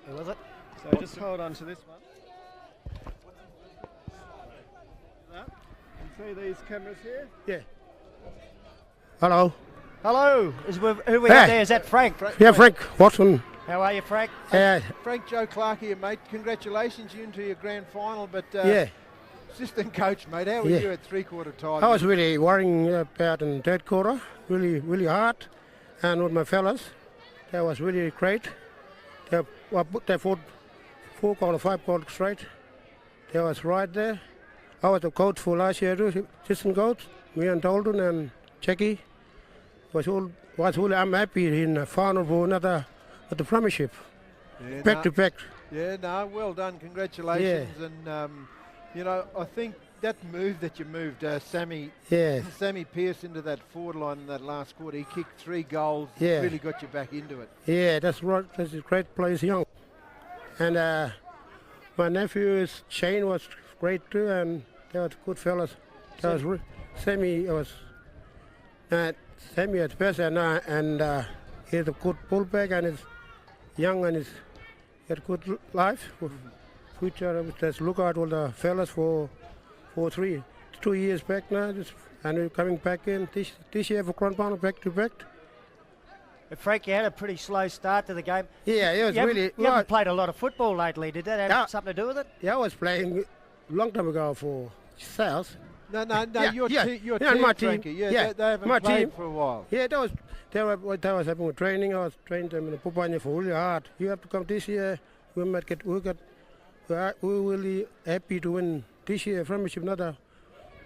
Who was it? So just hold on to this one. You see these cameras here? Yeah. Hello. Hello. Who we have there? Is that Frank? Yeah, Frank Watson. How are you, Frank? Frank, Joe Clark here, mate. Congratulations, you into your grand final. But assistant coach, mate, how were you at 3/4 time? I was really worrying about in third quarter, really hard, and with my fellas, that was really great. I put that 4 goal or 5 goals straight. That was right there. I was the coach for last year too, assistant coach. Me and Dalton and Jackie. I'm happy in the final for another the premiership. Yeah, back to back. Yeah, no, well done. Congratulations. Yeah. And, I think that move that you moved Sammy Pearce into that forward line in that last quarter, he kicked 3 goals, really got you back into it. Yeah, that's right. That's a great place, young. And my nephew's Shane was great too, and they were good fellas. Sammy at best, and he's a good pullback, and he's young, and he's got good life. Future, let's look at all the fellas for 2 years back now, and we're coming back in this year for grand final back to back. Frank, you had a pretty slow start to the game. Yeah, it was really. You haven't played a lot of football lately. Did that have something to do with it? Yeah, I was playing a long time ago for South. No, your team, my Frankie. team. Yeah, they haven't played for a while. Yeah, that was having a training. I was training them in the Papunya for really hard. You have to come this year. We're really happy to win this year premiership, another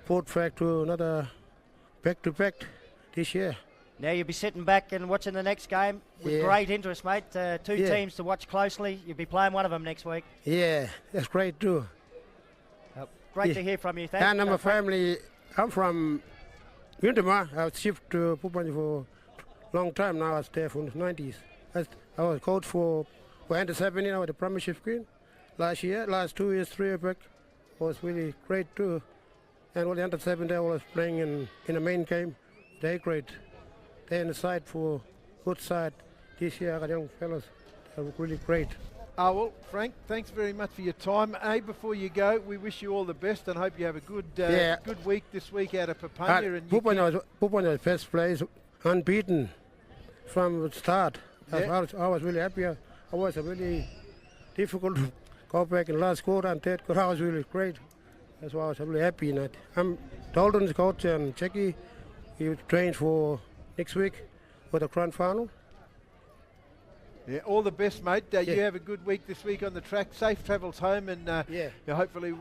fourth track to another back-to-back this year. Now you'll be sitting back and watching the next game with great interest, mate. 2 teams to watch closely. You'll be playing one of them next week. Yeah, that's great too. Great to hear from you. Thank you. And my family, I'm from Ltyentye. I was shifted to Papunya for a long time now. I was there from the 90s. I was coach for under 17. I was the premiership queen. Last 2 years, 3 years back, was really great too. And all the under 17 I was playing in the main game. They're great. They're in the side for good side. This year I got young fellas. They were really great. Well, Frank, thanks very much for your time. Before you go, we wish you all the best and hope you have a good week this week out of Papunya. Papunya was first place, unbeaten from the start. I was really happy. I was a really difficult to go back in last quarter and third quarter. I was really great. That's why I was really happy in that. I'm Dalton's coach and Jackie. He trained for next week for the grand final. Yeah, all the best, mate. You have a good week this week on the track. Safe travels home, and hopefully,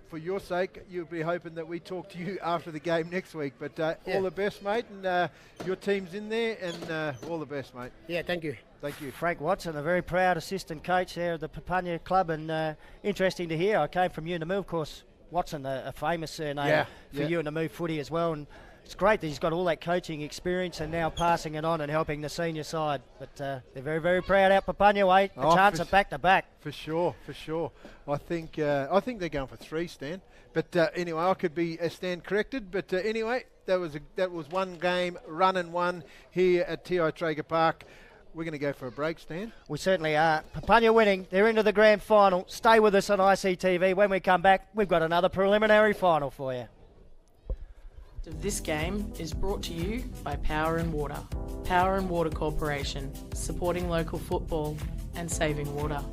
for your sake, you'll be hoping that we talk to you after the game next week. But all the best, mate, and your team's in there, and all the best, mate. Yeah, thank you. Thank you. Frank Watson, a very proud assistant coach there at the Papunya Club, and interesting to hear. I came from Unamoo, of course. Watson, a famous surname for Unamoo footy as well, and it's great that he's got all that coaching experience and now passing it on and helping the senior side. But they're very, very proud out Papunya way. A chance at back-to-back. For sure. I think they're going for 3, Stan. But anyway, I could be Stan corrected. But anyway, that was one game, run and one here at TIO Traeger Park. We're going to go for a break, Stan. We certainly are. Papunya winning. They're into the grand final. Stay with us on ICTV. When we come back, we've got another preliminary final for you. This game is brought to you by Power and Water. Power and Water Corporation, supporting local football and saving water.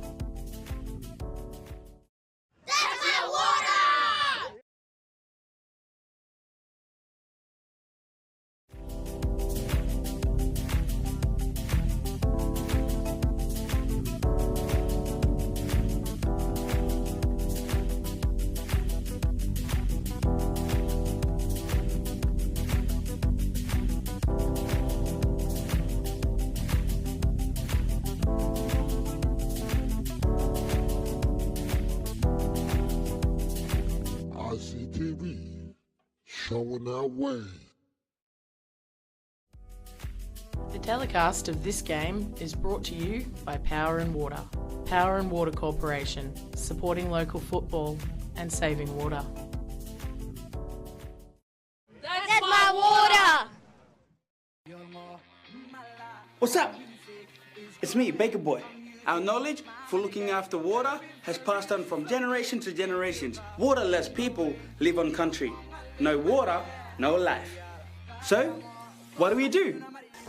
showing our way. The telecast of this game is brought to you by Power and Water. Power and Water Corporation, supporting local football and saving water. That's my water! What's up? It's me, Baker Boy. Our knowledge for looking after water has passed on from generation to generations. Waterless people live on country. No water, no life. So, what do?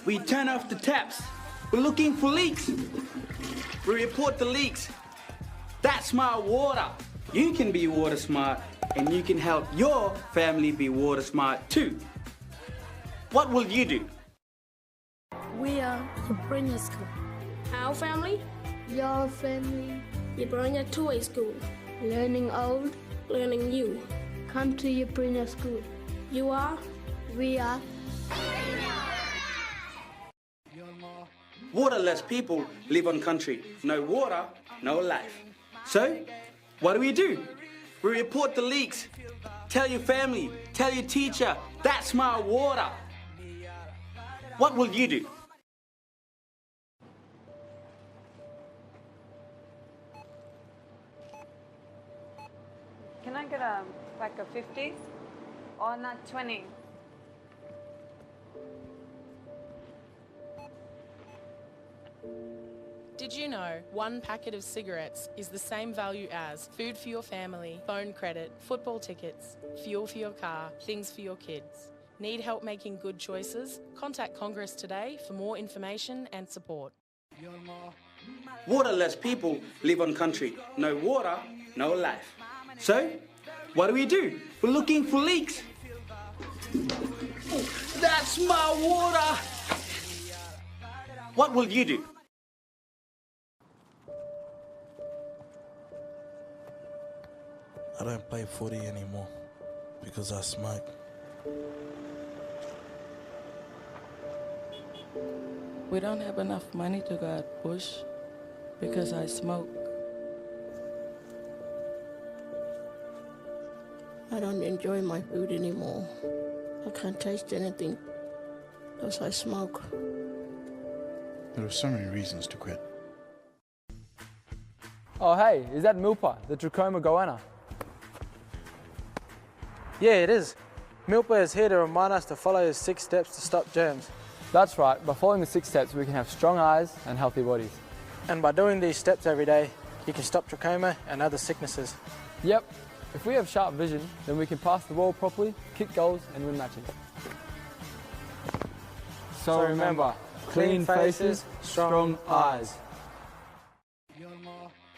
We turn off the taps. We're looking for leaks. We report the leaks. That's my water. You can be water smart and you can help your family be water smart too. What will you do? We are Papunya School. Our family? Your family. Ltyentye School. Learning old, learning new. Come to Papunya School. You are? We are. Waterless people live on country. No water, no life. So, what do? We report the leaks. Tell your family, tell your teacher, that's my water. What will you do? Can I get a pack of 50s? Or not 20? Did you know one packet of cigarettes is the same value as food for your family, phone credit, football tickets, fuel for your car, things for your kids? Need help making good choices? Contact Congress today for more information and support. Waterless people live on country. No water, no life. So, what do? We're looking for leaks. That's my water! What will you do? I don't play footy anymore because I smoke. We don't have enough money to go out bush because I smoke. I don't enjoy my food anymore. I can't taste anything because I smoke. There are so many reasons to quit. Oh hey, is that Milpa, the trachoma goanna? Yeah, it is. Milpa is here to remind us to follow his 6 steps to stop germs. That's right, by following the 6 steps we can have strong eyes and healthy bodies. And by doing these steps every day, you can stop trachoma and other sicknesses. Yep, if we have sharp vision, then we can pass the ball properly, kick goals and win matches. So remember, clean faces, strong eyes.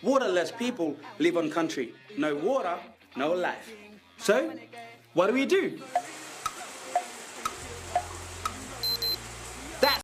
Waterless people live on country. No water, no life. So, what do?